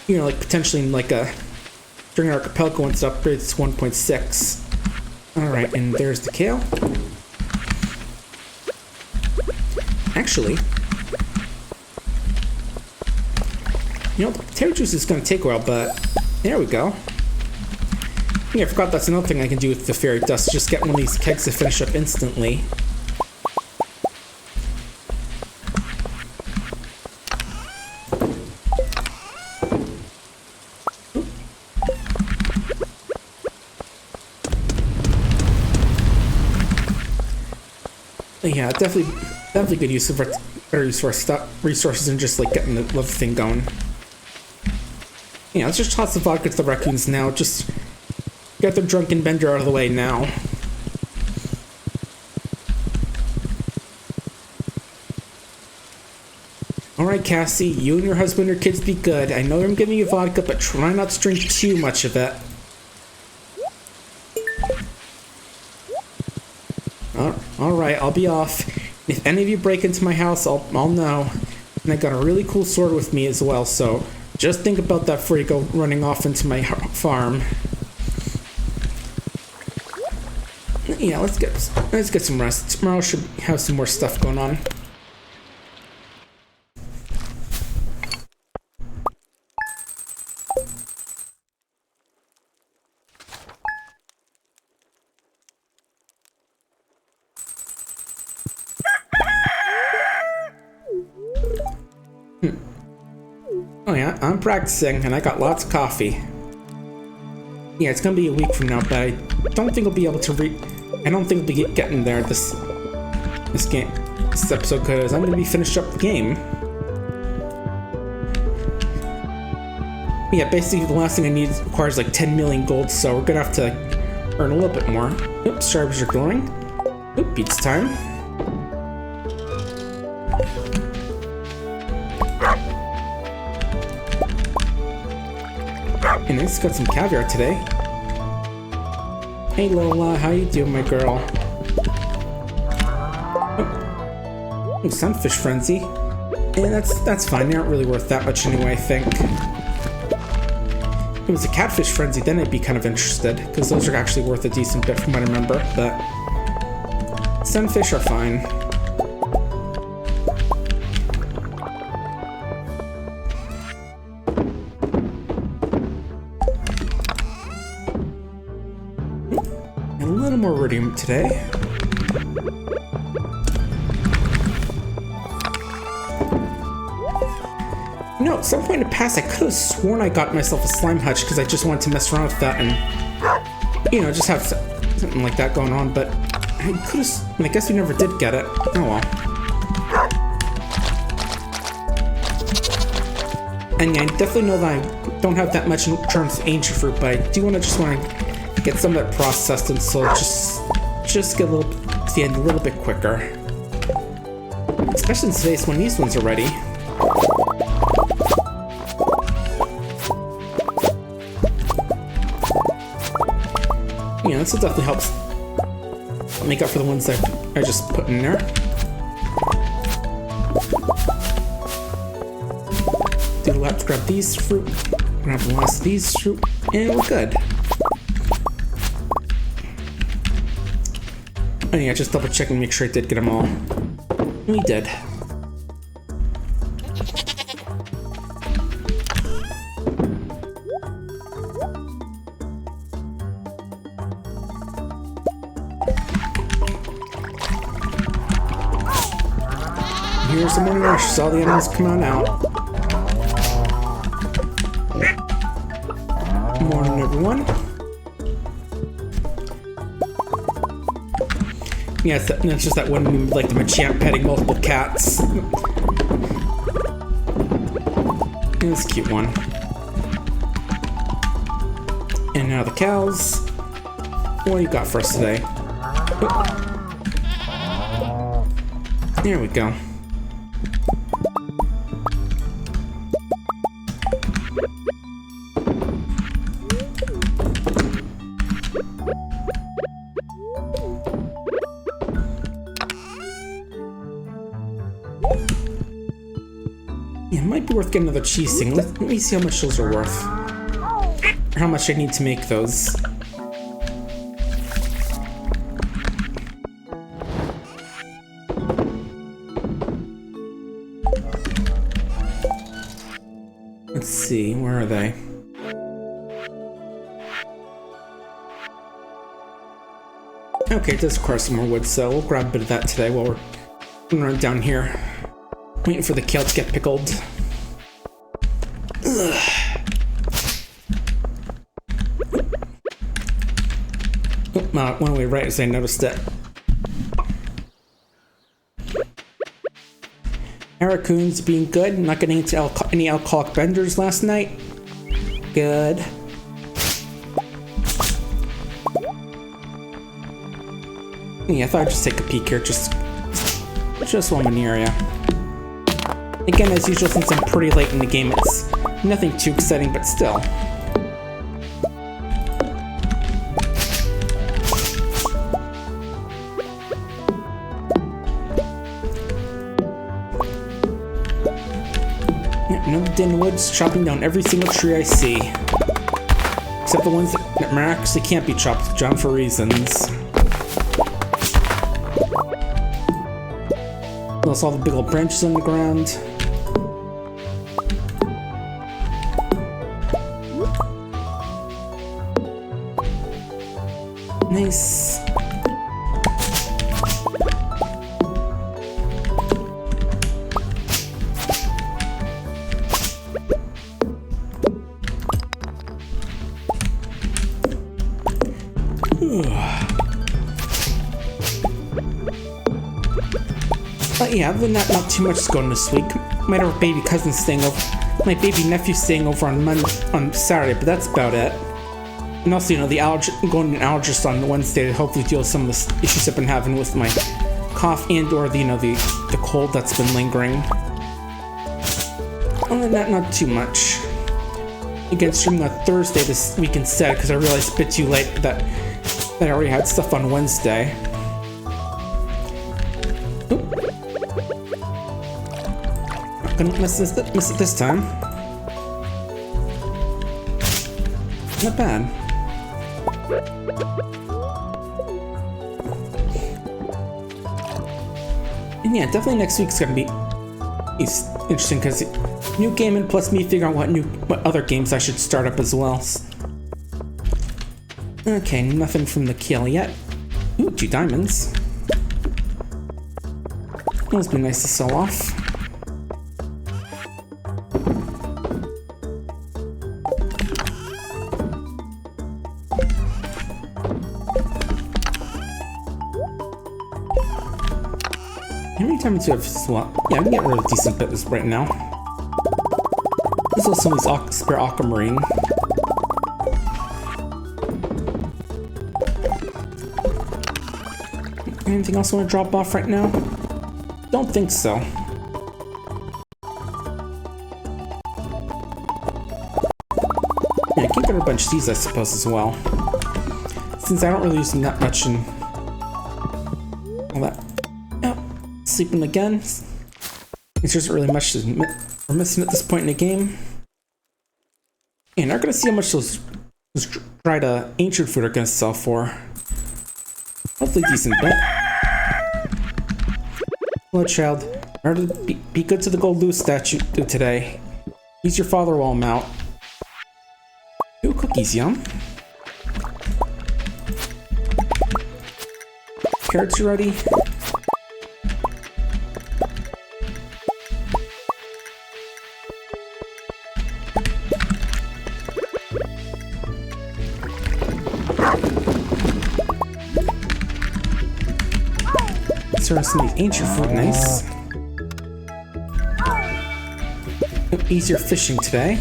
Potentially in during archipelago once it upgrades to 1.6. Alright, and there's the kale. Actually, the potato juice is going to take a while, but there we go. Yeah, I forgot that's another thing I can do with the fairy dust. Just get one of these kegs to finish up instantly. Yeah, definitely good use of better use for stuff, resources, and just like getting the love thing going. Yeah, let's just toss the vodka to the raccoons now. Just get the drunken bender out of the way now. Alright, Cassie, you and your husband and your kids be good. I know I'm giving you vodka, but try not to drink too much of it. Alright, I'll be off. If any of you break into my house, I'll know. And I got a really cool sword with me as well, so just think about that before you go running off into my farm. Yeah, let's get some rest. Tomorrow should have some more stuff going on. Oh yeah, I'm practicing, and I got lots of coffee. Yeah, it's gonna be a week from now, but I don't think I'll be able to I don't think we'll be getting there this episode, because I'm gonna be finished up the game. Yeah, basically the last thing I need requires like 10 million gold, so we're gonna have to earn a little bit more. Oops, stars are glowing. Oop, beats time. And it's got some caviar today. Hey Lola, how you doing, my girl? Oh, sunfish frenzy. Yeah, that's fine. They aren't really worth that much anyway, I think. If it was a catfish frenzy, then I'd be kind of interested, because those are actually worth a decent bit from what I remember, but sunfish are fine. More iridium today. You know, at some point in the past, I could have sworn I got myself a slime hutch because I just wanted to mess around with that and, you know, just have something like that going on, but I could have, I guess we never did get it. Oh well. And yeah, I definitely know that I don't have that much in terms of ancient fruit, but I do want to get some of that processed, and so just get a little to the end a little bit quicker. Especially in space when these ones are ready. Yeah, this will definitely help make up for the ones that I just put in there. We'll have to grab these fruit, grab the last of these fruit, and we're good. Oh yeah, just double check and make sure I did get them all. We did. Here's the morning rush, so all the animals come on out. Morning, everyone. Yeah, it's just that one, like the Machamp petting multiple cats. Yeah, that's a cute one. And now the cows. What do you got for us today? Oh. There we go. Yeah, it might be worth getting another cheese thing. Let me see how much those are worth. Or how much I need to make those. Let's see, where are they? Okay, it does require some more wood, so we'll grab a bit of that today while we're running down here. Waiting for the kale to get pickled. Ugh. Oh, went away right as I noticed it. Raccoons being good, not getting into any alcoholic benders last night. Good. Yeah, I thought I'd just take a peek here, just while I'm in the area. Again, as usual, since I'm pretty late in the game, it's nothing too exciting, but still. Another day in the woods, chopping down every single tree I see. Except the ones that miraculously can't be chopped down for reasons. Plus all the big old branches on the ground. Nice. But yeah, other than that, not too much is going this week. Might have a baby cousin staying over, my baby nephew staying over on Saturday, but that's about it. And also, you know, going to an allergist on Wednesday to hopefully deal with some of the issues I've been having with my cough and or the cold that's been lingering. Other than that, not too much. Again, streaming on Thursday this week instead because I realized a bit too late that I already had stuff on Wednesday. Not gonna miss it this time. Not bad. And yeah, definitely next week's gonna be interesting because new game and plus me figuring out what other games I should start up as well. Okay, nothing from the kill yet. Ooh, 2 diamonds. Those would be nice to sell off. How many diamonds do I have as well? Yeah, I can get rid of a decent bit right now. There's also some of these spare aquamarine. Anything else I want to drop off right now? Don't think so. Yeah, I can get a bunch of these, I suppose, as well. Since I don't really use them that much and all that. Oh, sleeping again. It's just really much we're missing at this point in the game. And I'm gonna see how much those dried ancient food are gonna sell for. Hopefully decent bit. Hello, child. Remember to be good to the gold Lou statue today. He's your father while I'm out. Ooh, cookies, yum. Carrots ready. Some of these ancient fruit, nice. Easier fishing today.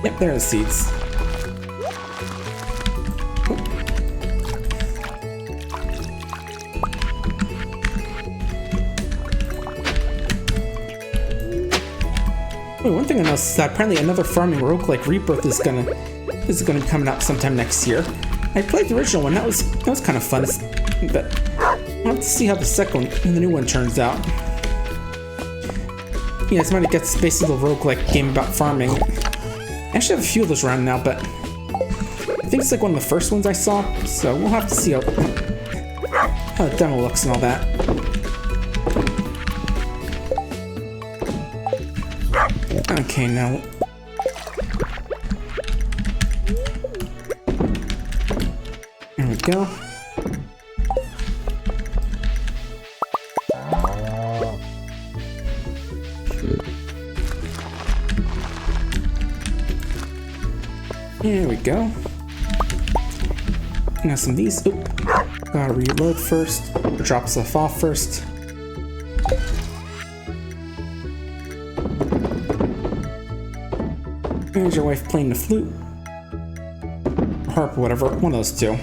Yep, there are the seeds. One thing I noticed is that apparently another farming roguelike Rebirth is gonna be coming out sometime next year. I played the original one, that was kind of fun, but I'll have to see how the second one and the new one turns out. Yeah, it's when it gets basically a roguelike game about farming. I actually have a few of those around now, but I think it's like one of the first ones I saw, so we'll have to see how the demo looks and all that. Okay, now... There we go. There we go. Now some of these. Oop. Gotta reload first. Or drop stuff off first. There's your wife playing the flute. Harp, whatever. One of those two.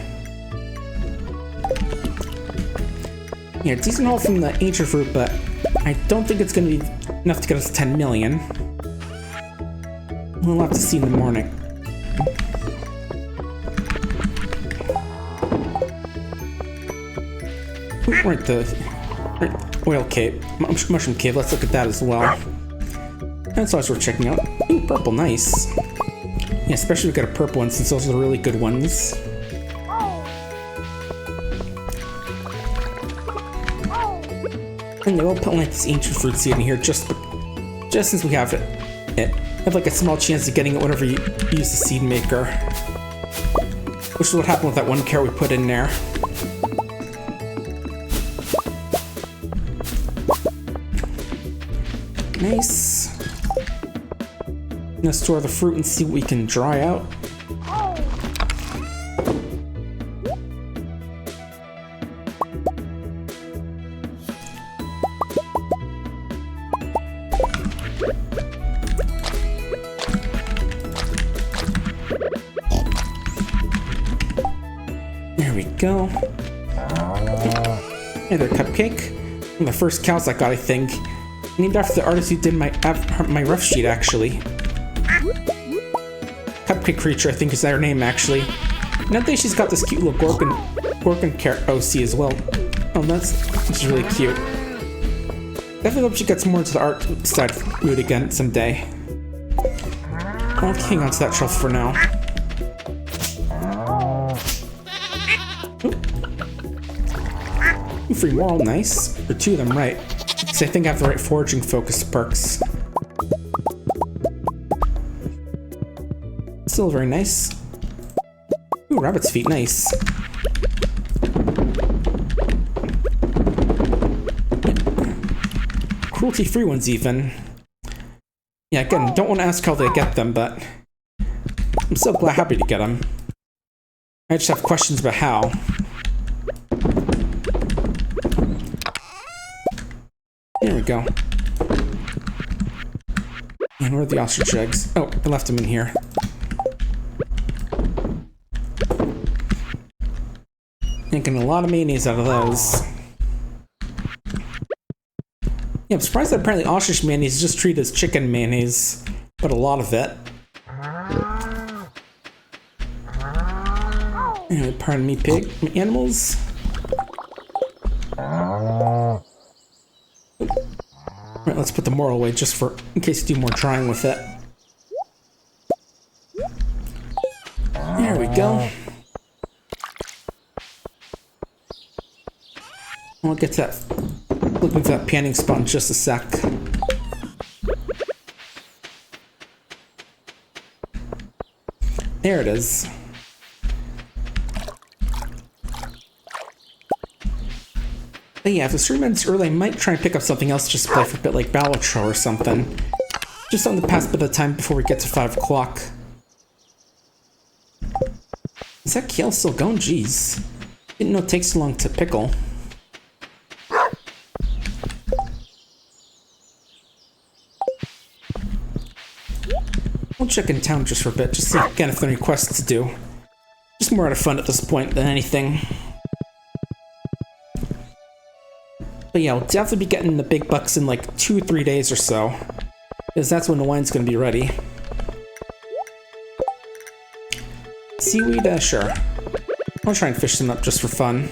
Yeah, decent haul from the ancient fruit, but I don't think it's gonna be enough to get us 10 million. We'll have to see in the morning. Right, the oil cave, mushroom cave. Let's look at that as well. That's always worth checking out. Ooh, purple, nice. Yeah, especially if we got a purple one, since those are the really good ones. And they will put like this ancient fruit seed in here just since we have it. Have like a small chance of getting it whenever you use the seed maker. Which is what happened with that one carrot we put in there. Nice. Let's store the fruit and see what we can dry out. There we go. Another cupcake. One of the first cows I got, I think. Named after the artist who did my rough sheet, actually. Cupcake Creature, I think is her name, actually. And I think she's got this cute little Gorgon carrot OC as well. Oh, that's really cute. Definitely hope she gets more into the art side of Root again someday. I'll hang on to that shelf for now. Ooh, free moral, nice. Or two of them, right. So I think I have the right foraging focus perks. Still very nice. Ooh, rabbit's feet, nice. Cruelty-free ones even. Yeah, again, don't want to ask how they get them, but I'm so happy to get them. I just have questions about how. There we go. And where are the ostrich eggs? Oh, I left them in here. Making a lot of mayonnaise out of those. Yeah, I'm surprised that apparently ostrich mayonnaise is just treated as chicken mayonnaise, but a lot of it. Anyway, pardon me, animals. Right, let's put the moral away just in case you do more drying with it. There we go. I'll get to that. Looking for that panning spot in just a sec. There it is. But yeah, if it's 3 minutes early, I might try and pick up something else just to play for a bit, like Balatro or something. Just on the past bit of time before we get to 5 o'clock. Is that kale still going? Jeez. Didn't know it takes so long to pickle. We'll check in town just for a bit, just see again if there are any quests to do. Just more out of fun at this point than anything. But yeah, we'll definitely be getting the big bucks in like 2 or 3 days or so. Because that's when the wine's gonna be ready. Seaweed, sure. I'll try and fish them up just for fun.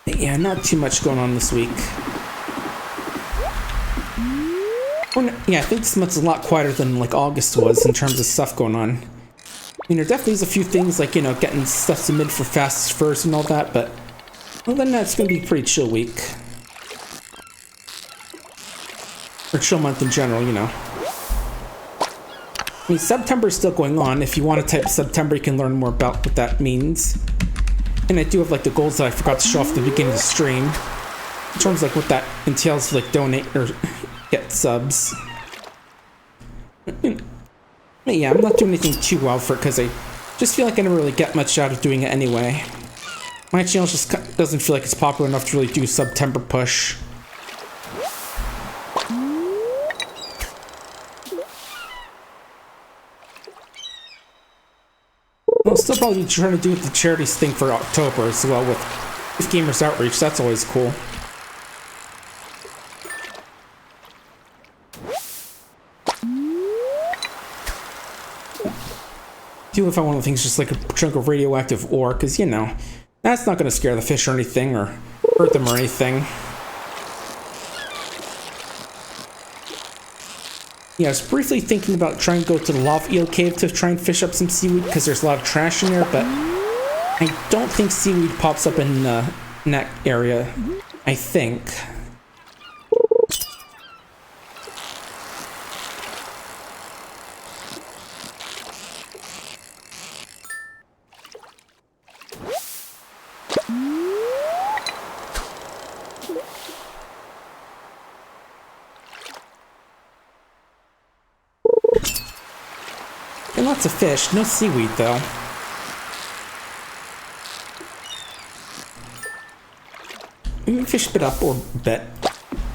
Yeah, not too much going on this week. Yeah, I think this month's a lot quieter than like August was in terms of stuff going on. I mean, there definitely is a few things like, you know, getting stuff submitted for Fast First and all that, but other than that, it's going to be a pretty chill week. Or chill month in general, you know. I mean, September is still going on. If you want to type September, you can learn more about what that means. And I do have like the goals that I forgot to show off at the beginning of the stream. In terms of like what that entails to like donate or get subs. But yeah, I'm not doing anything too well for it because I just feel like I never really get much out of doing it anyway. My channel just doesn't feel like it's popular enough to really do September push. I'll still probably be trying to do the charities thing for October as well with Gamers Outreach. That's always cool. Do if I want things just like a chunk of radioactive ore, because you know, that's not going to scare the fish or anything or hurt them or anything. Yeah, I was briefly thinking about trying to go to the lava eel cave to try and fish up some seaweed because there's a lot of trash in there, but I don't think seaweed pops up in that area, I think. And lots of fish, no seaweed though. Maybe fish a bit up or a bit.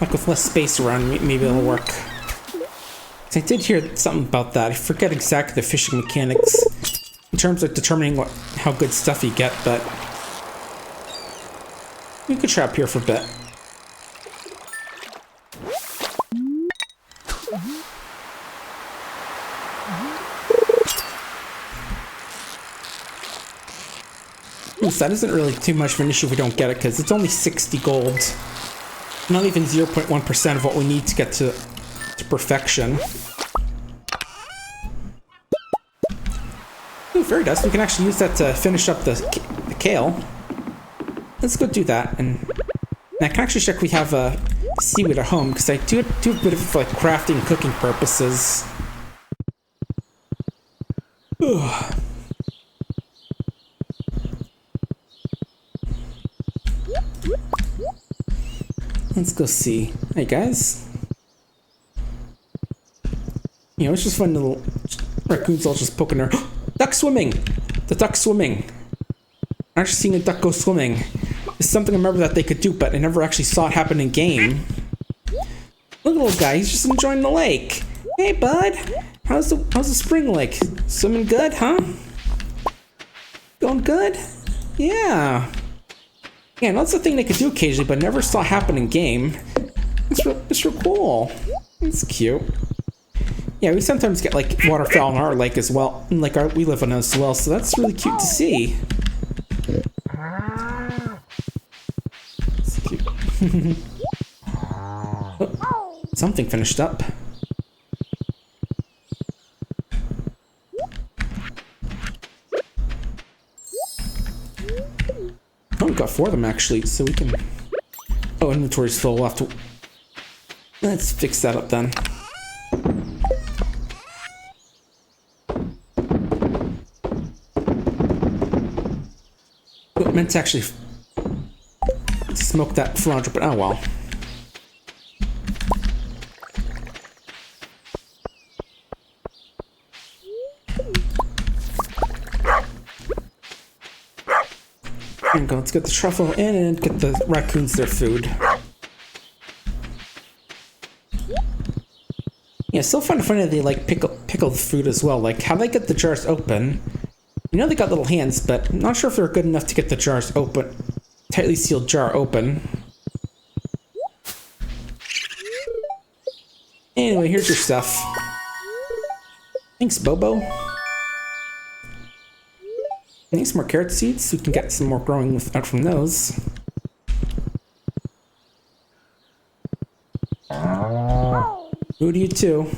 Like with less space around, maybe it'll work. I did hear something about that. I forget exactly the fishing mechanics in terms of determining how good stuff you get, but we could try up here for a bit. That isn't really too much of an issue if we don't get it, because it's only 60 gold. Not even 0.1% of what we need to get to perfection. Ooh, fairy dust. We can actually use that to finish up the kale. Let's go do that. And I can actually check we have seaweed at home, because I do a bit of like crafting and cooking purposes. Ugh. Let's go see. Hey guys. You know, it's just fun little raccoons all just poking their duck swimming! The duck swimming. I'm actually seeing a duck go swimming. It's something I remember that they could do, but I never actually saw it happen in game. Look at the little guy, he's just enjoying the lake. Hey bud! How's the spring lake? Swimming good, huh? Going good? Yeah. Yeah, that's the thing they could do occasionally, but never saw happen in game. It's real cool. It's cute. Yeah, we sometimes get like waterfowl in our lake as well, and like we live on it as well, so that's really cute to see. It's cute. Oh, something finished up. Oh, we got 4 of them actually, so we can... Oh, inventory's full. We'll have to... Let's fix that up then. Oh, meant to actually smoke that flanger, but oh well. There we go, let's get the truffle in and get the raccoons their food. Yeah, it's so fun to find that they like pickle the food as well. Like, how they get the jars open? You know they got little hands, but I'm not sure if they're good enough to get the jars open. Tightly sealed jar open. Anyway, here's your stuff. Thanks, Bobo. Need some more carrot seeds so we can get some more growing out from those. Who do you too?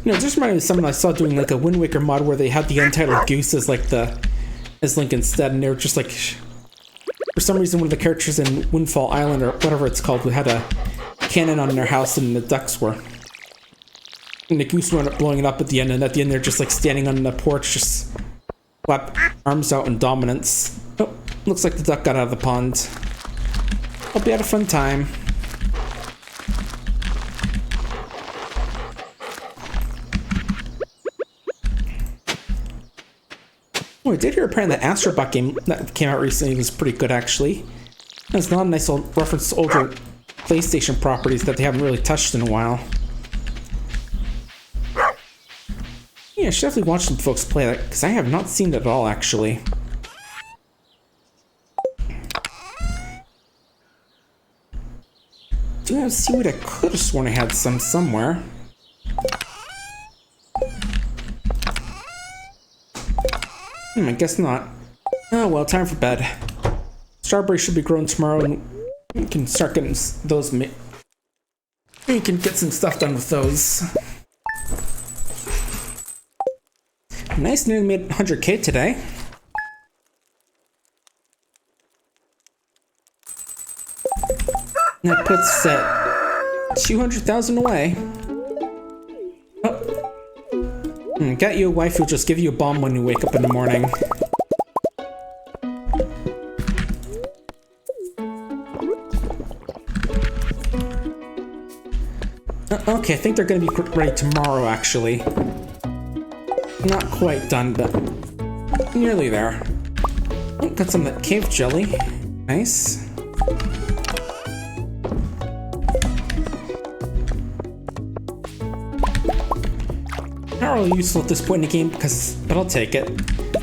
You know, just reminded me of someone I saw doing like a Wind Waker mod where they had the Untitled Goose as like as Link instead, and they were just like For some reason, one of the characters in Windfall Island, or whatever it's called, had a cannon on their house and the ducks were. And the goose wound up blowing it up at the end, and at the end they're just like standing on the porch, just flap arms out in dominance. Oh, looks like the duck got out of the pond. Hope you had a fun time. Oh, I did hear apparently that Astrobot game that came out recently was pretty good, actually. It's not a nice old reference to older PlayStation properties that they haven't really touched in a while. Yeah, I should definitely watch some folks play that, because I have not seen it at all, actually. Do I have seaweed? I could have sworn I had some somewhere. I guess not. Oh well, time for bed. Strawberries should be grown tomorrow, and we can start getting those. We can get some stuff done with those. Nice, nearly made 100K today. That puts at 200,000 away. Got you a wife who'll just give you a bomb when you wake up in the morning. Okay, I think they're gonna be ready tomorrow, actually. Not quite done, but nearly there. Oh, got some of that cave jelly. Nice. Not really useful at this point in the game, but I'll take it.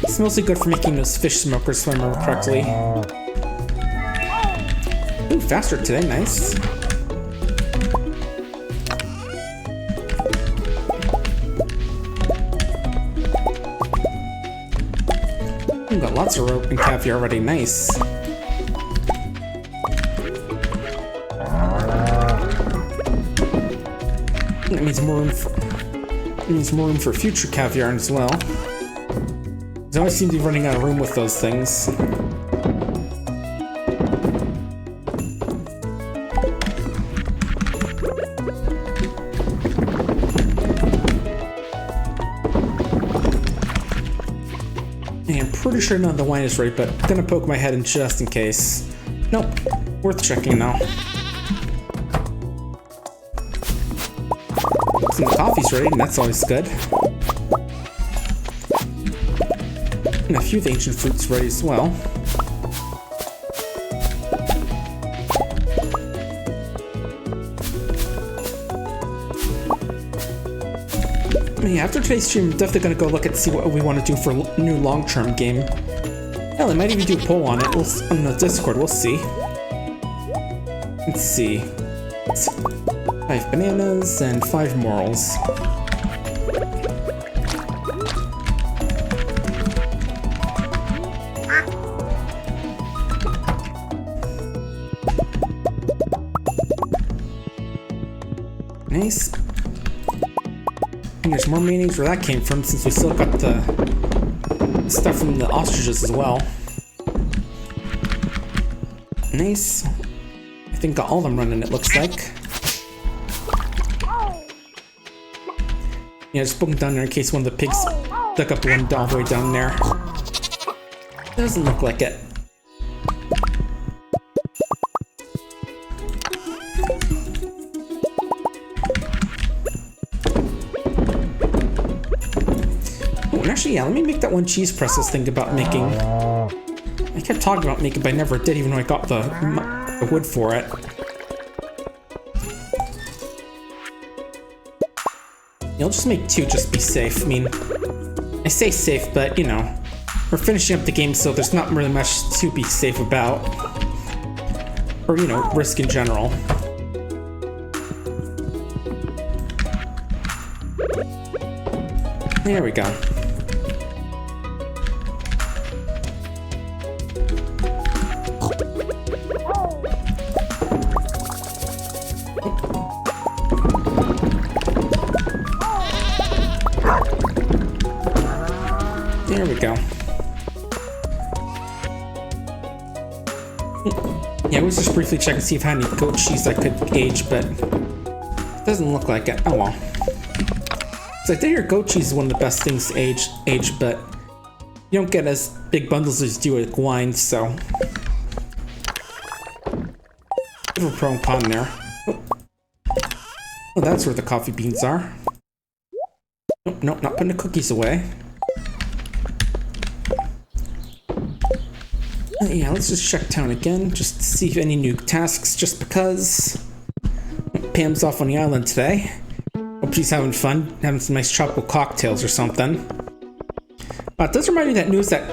It's mostly good for making those fish smokers, if I remember correctly. Ooh, faster today, nice. Ooh, got lots of rope and caviar already, nice. That means more room for future caviar as well. I always seem to be running out of room with those things. I'm pretty sure none of the wine is right, but I'm gonna poke my head in just in case. Nope, worth checking now. And the coffee's ready, and that's always good. And a few of the ancient fruits ready as well. Yeah, after today's stream, I'm definitely gonna go look and see what we want to do for a new long-term game. Hell, I might even do a poll on it. On the Discord, we'll see. Let's see. 5 bananas and 5 morals. Nice. And there's more mayonnaise where that came from, since we still got the stuff from the ostriches as well. Nice. I think got all of them running, it looks like. Yeah, just poking down there in case one of the pigs dug up one all the way down there. Doesn't look like it. Oh, and actually, yeah, let me make that one cheese press I was thinking about making. I kept talking about making, but I never did, even though I got the wood for it. I'll just make 2 just to be safe. I mean, I say safe, but, you know, we're finishing up the game, so there's not really much to be safe about. Or, you know, risk in general. There we go. There we go. Yeah, I was just briefly checking to see if I had any goat cheese I could age, but it doesn't look like it. Oh well. So I think your goat cheese is one of the best things to age, but you don't get as big bundles as you do with wine, so. Bit of a pro and con there. Oh, that's where the coffee beans are. Nope, nope, not putting the cookies away. Yeah, let's just check town again, just to see if any new tasks, just because. Pam's off on the island today. Hope she's having fun, having some nice tropical cocktails or something. It does remind me of that news that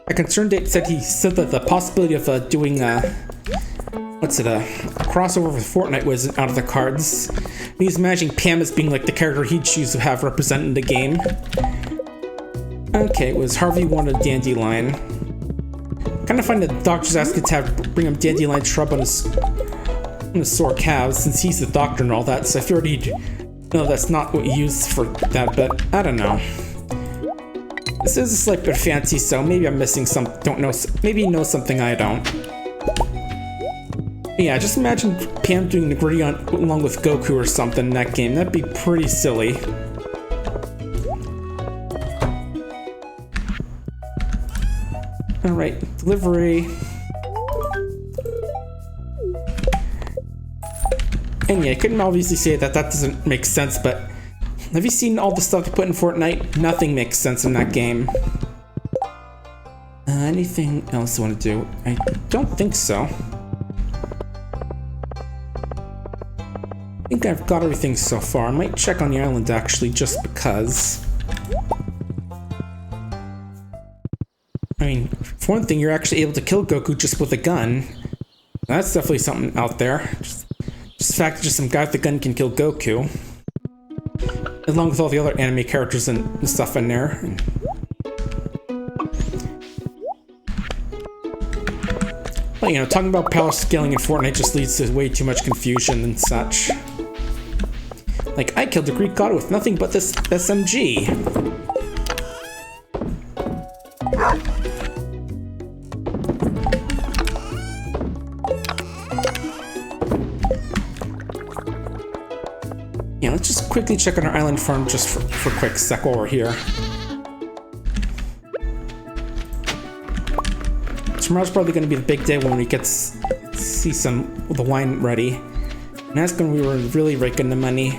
a concerned date said that the possibility of doing a crossover with Fortnite was out of the cards. He's imagining Pam as being like the character he'd choose to have representing the game. Okay, it was Harvey wanted Dandelion. Kind of find that the doctor's asking to bring him Dandelion shrub on his sore calves, since he's the doctor and all that, so I figured he'd know that's not what you use for that, but I don't know. This is a slight bit fancy, so maybe I'm missing some, maybe he knows something I don't. But yeah, just imagine Pam doing the gritty along with Goku or something in that game. That'd be pretty silly. Alright, delivery. And yeah, I couldn't obviously say that doesn't make sense, but have you seen all the stuff they put in Fortnite? Nothing makes sense in that game. Anything else I want to do? I don't think so. I think I've got everything so far. I might check on the island actually, just because. I mean, for one thing, you're actually able to kill Goku just with a gun. That's definitely something out there. Just the fact that just some guy with a gun can kill Goku. Along with all the other anime characters and stuff in there. But you know, talking about power scaling in Fortnite just leads to way too much confusion and such. Like, I killed the Greek god with nothing but this SMG. Yeah, let's just quickly check on our island farm just for a quick sec while we're here. Tomorrow's probably going to be the big day when we get to see some of the wine ready. And that's when we were really raking the money.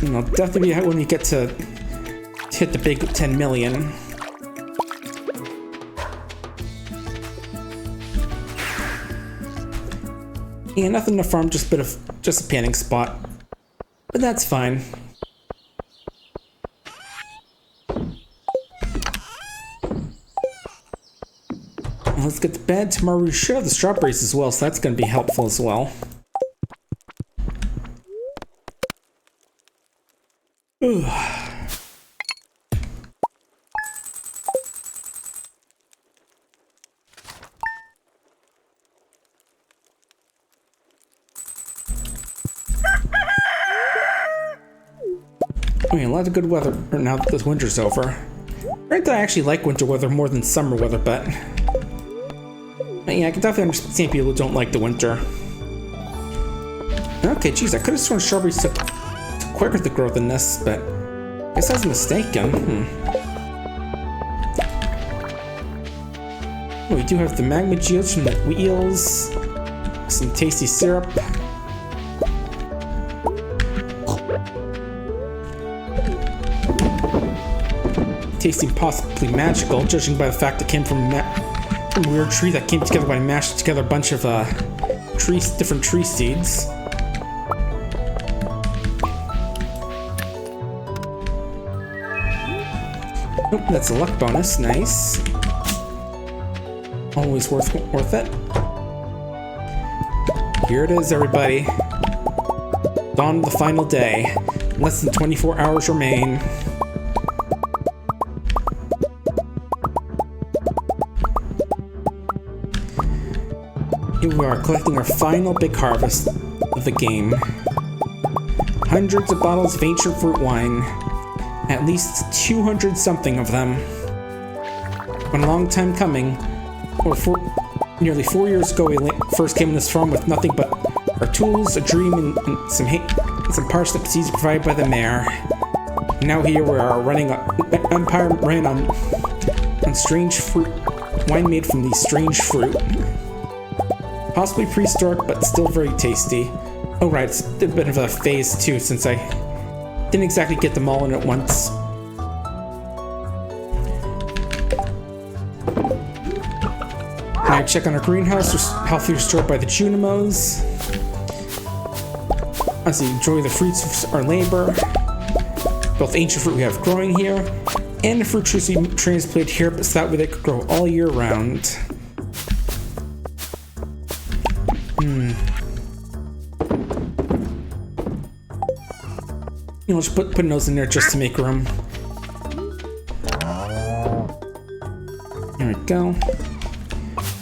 You know, definitely when we get to hit the big 10 million. Yeah, nothing to farm, just a panning spot. But that's fine. Let's get to bed. Tomorrow we should have the strawberries as well, so that's going to be helpful as well. Ugh. I mean, a lot of good weather now that this winter's over. Right, that I actually like winter weather more than summer weather, but yeah, I can definitely understand people who don't like the winter. Okay, geez, I could have sworn strawberries took quicker to grow than this, but I guess I was mistaken. We do have the magma geodes from the wheels, some tasty syrup. Tasting possibly magical, judging by the fact it came from a weird tree that came together by mashing together a bunch of different tree seeds. Nope, that's a luck bonus. Nice. Always worth it. Here it is, everybody. Dawn of the final day. Less than 24 hours remain. Here we are collecting our final big harvest of the game. Hundreds of bottles of ancient fruit wine. At least 200 something of them. Been a long time coming. Nearly 4 years ago, we first came on this farm with nothing but our tools, a dream, and some parsnip seeds provided by the mayor. And now here we are running an empire ran on strange fruit, wine made from these strange fruit. Possibly prehistoric, but still very tasty. Oh right, it's a bit of a phase too, since I didn't exactly get them all in at once. Now check on our greenhouse, healthy restored by the Junimos. As we enjoy the fruits of our labor, both ancient fruit we have growing here, and the fruit trees we transplanted here, but so that way they could grow all year round. You know, just putting those in there just to make room. There we go.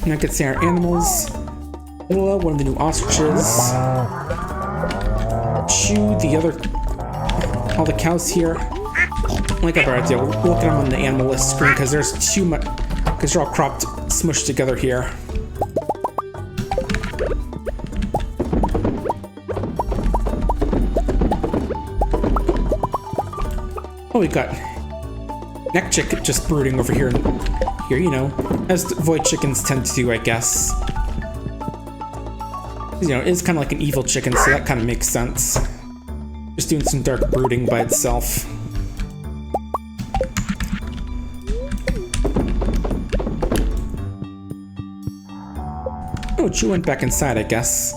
Now I can see our animals. Willow, one of the new ostriches. Chew, the other, all the cows here. Like I better idea, we'll look at them on the animal list screen because there's too much, because they're all cropped, smushed together here. Oh, we got neck chick just brooding over here. Here, you know, as void chickens tend to do, I guess. You know, it's kind of like an evil chicken, so that kind of makes sense. Just doing some dark brooding by itself. Oh, Chew went back inside, I guess.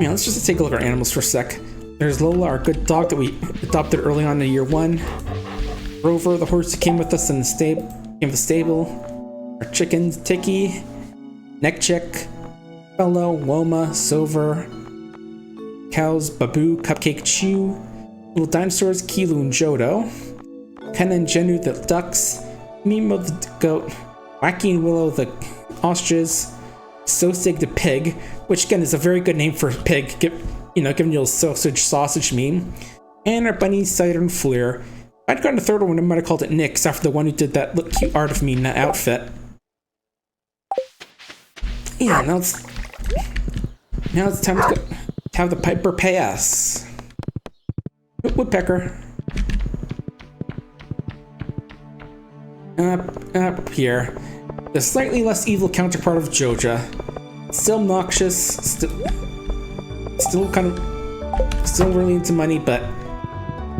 Yeah, let's just take a look at our animals for a sec. There's Lola, our good dog that we adopted early on in year 1. Rover, the horse that came with us in the stable. Our chickens, Tiki, Neckchick, Fellow, Woma, Silver, cows, Babu, Cupcake, Chew, little dinosaurs, Kilu and Jodo, Ken and Jenu, the ducks, Mimo, the goat, Wacky and Willow, the ostriches, Sosig, the pig, which again is a very good name for a pig, giving you a sausage meme, and our bunny, Cider, and Fleer. If I'd gotten a third one, I might have called it Nyx after the one who did that cute art of me in that outfit. Yeah, now it's time to have the Piper pay us. Woodpecker. Up here. The slightly less evil counterpart of Joja. Still obnoxious, still really into money, but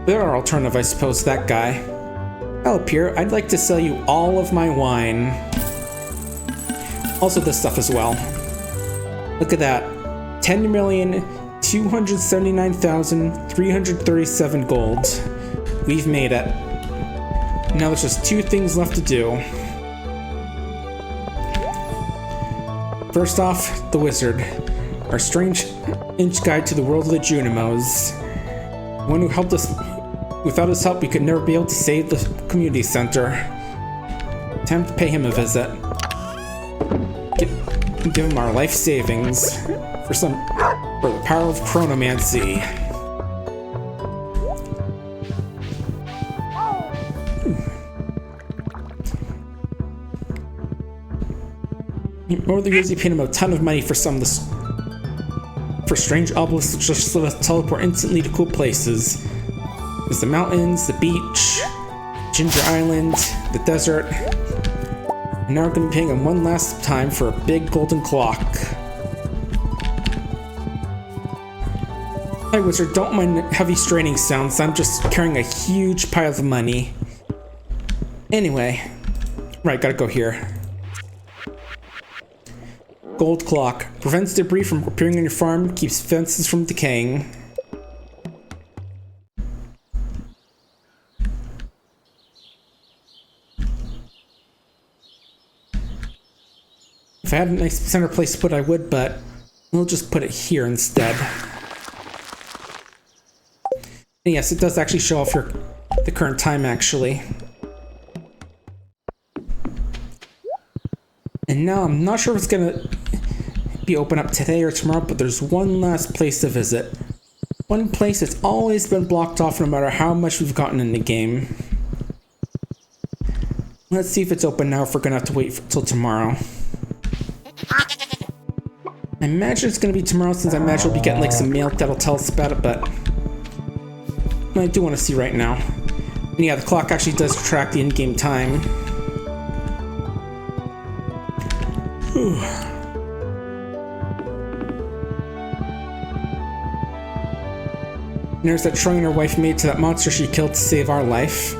there are alternatives, I suppose, to that guy. Hello, Pierre. I'd like to sell you all of my wine. Also this stuff as well. Look at that. 10,279,337 gold. We've made it. Now there's just 2 things left to do. First off, the wizard. Our strange inch guide to the world of the Junimos. One who helped us. Without his help, we could never be able to save the community center. Time to pay him a visit. Give him our life savings for the power of chronomancy. Over the years, he paid him a ton of money for strange obelisks that just let us teleport instantly to cool places. There's the mountains, the beach, Ginger Island, the desert. And now we're going to be paying him one last time for a big golden clock. Hey, wizard, don't mind heavy straining sounds. I'm just carrying a huge pile of money. Anyway, right, gotta go here. Gold clock. Prevents debris from appearing on your farm, keeps fences from decaying. If I had a nice center place to put it, I would, but we'll just put it here instead. And yes, it does actually show off the current time, actually. And now I'm not sure if it's gonna be open up today or tomorrow, but there's one last place to visit. One place that's always been blocked off no matter how much we've gotten in the game. Let's see if it's open now if we're gonna have to wait till tomorrow. I imagine it's gonna be tomorrow since I imagine we'll be getting like some mail that'll tell us about it, but I do want to see right now. And yeah, the clock actually does track the in-game time. Whew. And there's that shrine her wife made to that monster she killed to save our life.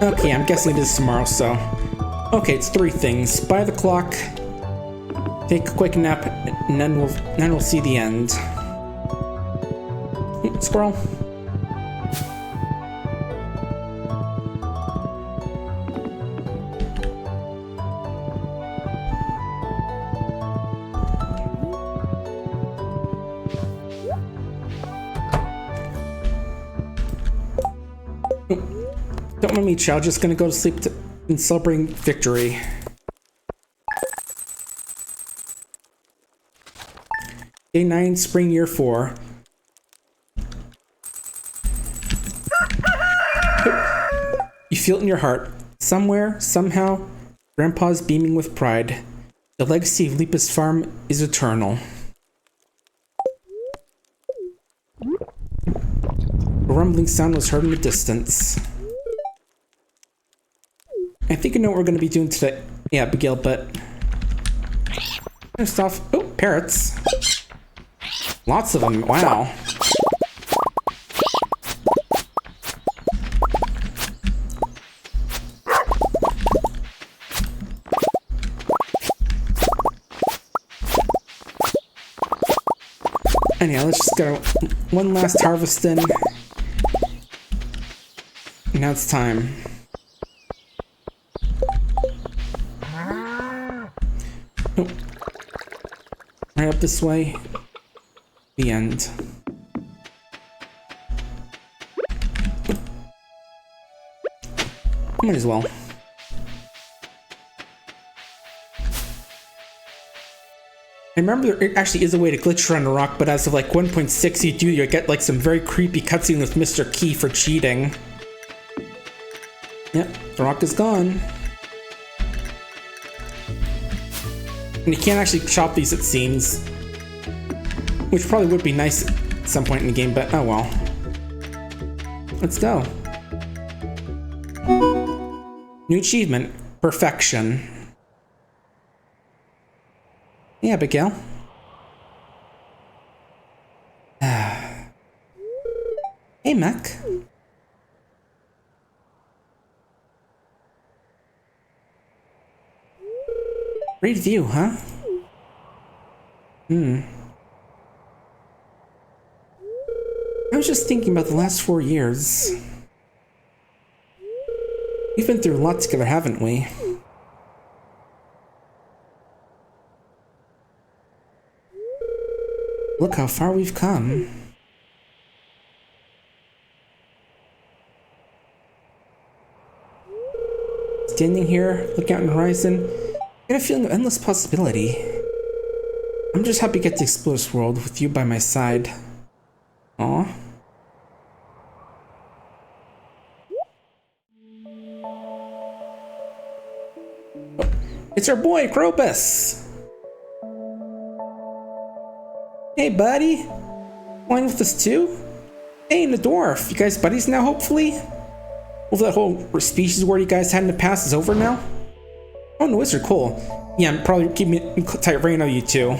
Okay, I'm guessing it is tomorrow, so... Okay, it's 3 things. Buy the clock, take a quick nap, and then we'll see the end. Squirrel. Don't mind me, child. Just gonna go to sleep and celebrate victory. Day 9, spring year 4. You feel it in your heart. Somewhere, somehow, Grandpa's beaming with pride. The legacy of Lipa's farm is eternal. A rumbling sound was heard in the distance. I think I know what we're going to be doing today. Yeah, Abigail, but... First off... Oh, parrots. Lots of them. Wow. Anyhow, let's just go one last harvest in. Now it's time. Oh. Right up this way. The end. Might as well. I remember there actually is a way to glitch around a rock, but as of like 1.6 you get like some very creepy cutscene with Mr. Key for cheating. Yep, the rock is gone. And you can't actually chop these, it seems. Which probably would be nice at some point in the game, but oh well. Let's go. New achievement, perfection. Yeah, Abigail. Hey, Mac. Great view, huh? I was just thinking about the last 4 years. We've been through a lot together, haven't we? Look how far we've come. Standing here, looking out on the horizon, I get a feeling of endless possibility. I'm just happy to get to explore this world with you by my side. Aw. Oh, it's our boy, Krobus! Hey, buddy! Flying with us too? Hey, the dwarf! You guys buddies now, hopefully? Well, that whole species war you guys had in the past is over now? Oh, no, wizard, cool. Yeah, I'm probably keeping a tight rein on you two.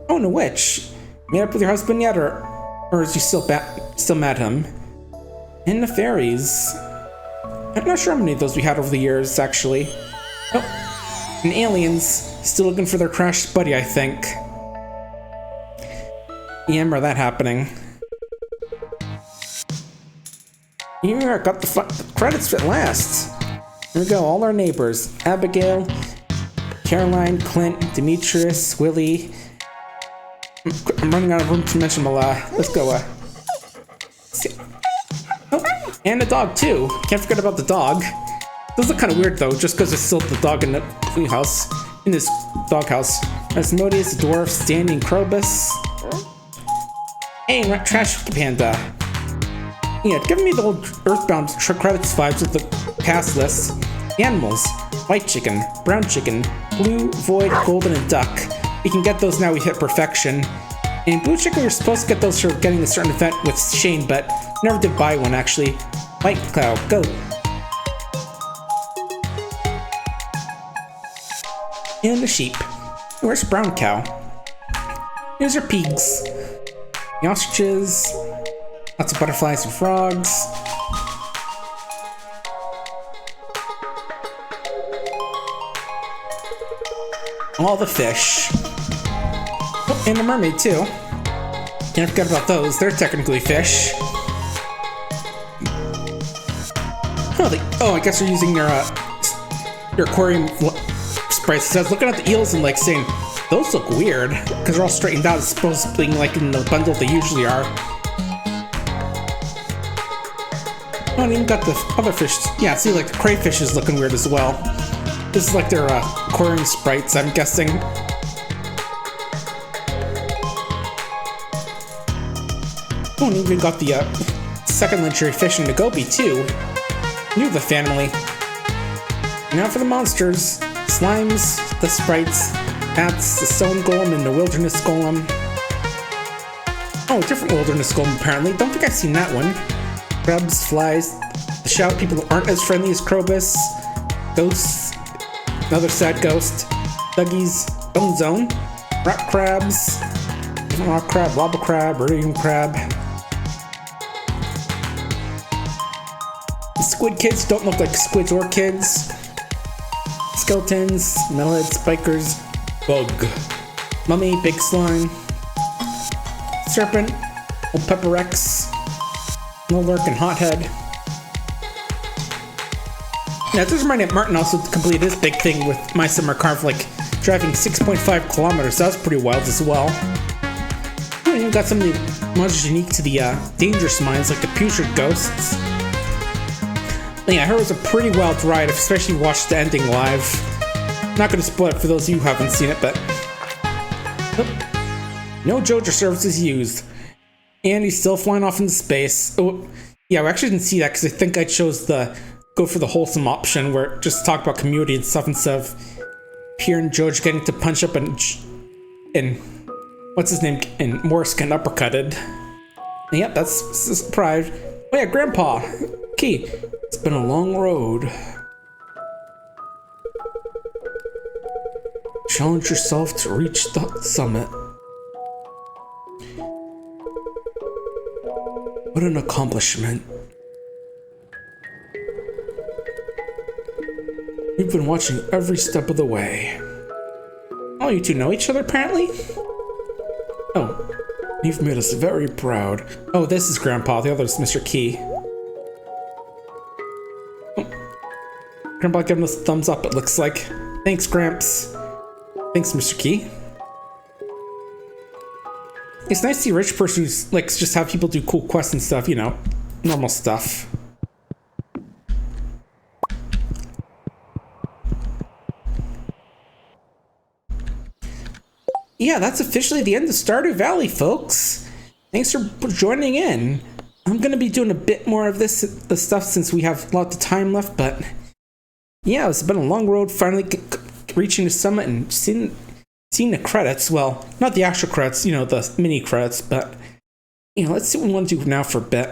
Oh, no, witch. Made up with your husband yet, or is you still mad at him? And the fairies. I'm not sure how many of those we had over the years, actually. Oh, and aliens. Still looking for their crashed buddy, I think. Yeah, I remember that happening. Here, got the credits at last. Here we go, all our neighbors. Abigail, Caroline, Clint, Demetrius, Willie. I'm running out of room to mention them all. Let's go. Oh, and the dog too. Can't forget about the dog. Those look kind of weird though, just because it's still the dog in the house. in this doghouse. Asmodeus, the dwarf, standing Krobus. Hey, trash panda. Yeah, giving me the old Earthbound credits vibes with the cast list. Animals: white chicken, brown chicken, blue, void, golden, and duck. We can get those now we hit perfection. And blue chicken, we were supposed to get those for getting a certain event with Shane, but never did buy one actually. White cow, go. And the sheep. Where's brown cow? Here's our pigs. The ostriches. Lots of butterflies and frogs. All the fish. Oh, and a mermaid too. Can't forget about those. They're technically fish. Oh, I guess they're using your aquarium sprites. So I was looking at the eels and like saying, those look weird because they're all straightened out as opposed to being like in the bundle they usually are. Oh, and even got the other fish. Yeah, see, like the crayfish is looking weird as well. This is like their aquarium sprites, I'm guessing. Oh, and even got the second legendary fish in the goby too. New to the family. Now for the monsters. Slimes, the sprites, bats, the stone golem, and the wilderness golem. Oh, different wilderness golem apparently. Don't think I've seen that one. Grubs, flies, the shout people aren't as friendly as Krobus. Ghosts, another sad ghost. Duggies, bone zone. Rock crabs, different rock crab, lava crab, iridium crab. The squid kids don't look like squids or kids. Skeletons, metalhead, spikers, bug, mummy, big slime, serpent, old pepper Rex, lurk, and hothead. Now, this reminded me Martin also completed this big thing with My Summer Carve, like driving 6.5 kilometers. That was pretty wild as well. We even got something much unique to the dangerous mines, like the putrid ghosts. Yeah, I heard it was a pretty wild ride, especially if you watched the ending live. Not going to spoil it for those of you who haven't seen it, but... Oh. No JoJo services used. And he's still flying off into space. Oh, yeah, we actually didn't see that because I think I chose the go for the wholesome option where it just talk about community and stuff instead of Pierre and George getting to punch up and what's his name? And Morris getting uppercutted. And yep, that's pride. Oh yeah, Grandpa. Key. It's been a long road. Challenge yourself to reach the summit. What an accomplishment. You've been watching every step of the way. Oh, you two know each other apparently? Oh, you've made us very proud. Oh, this is Grandpa, the other is Mr. Key. Grandpa giving us a thumbs up, it looks like. Thanks, Gramps. Thanks, Mr. Key. It's nice to see a rich person who's like just have people do cool quests and stuff, you know, normal stuff. Yeah, that's officially the end of Stardew Valley, folks. Thanks for joining in. I'm gonna be doing a bit more of the stuff since we have lots of time left, but yeah, it's been a long road finally reaching the summit and seeing the credits. Well, not the actual credits, you know, the mini credits, but you know, let's see what we want to do now for a bit.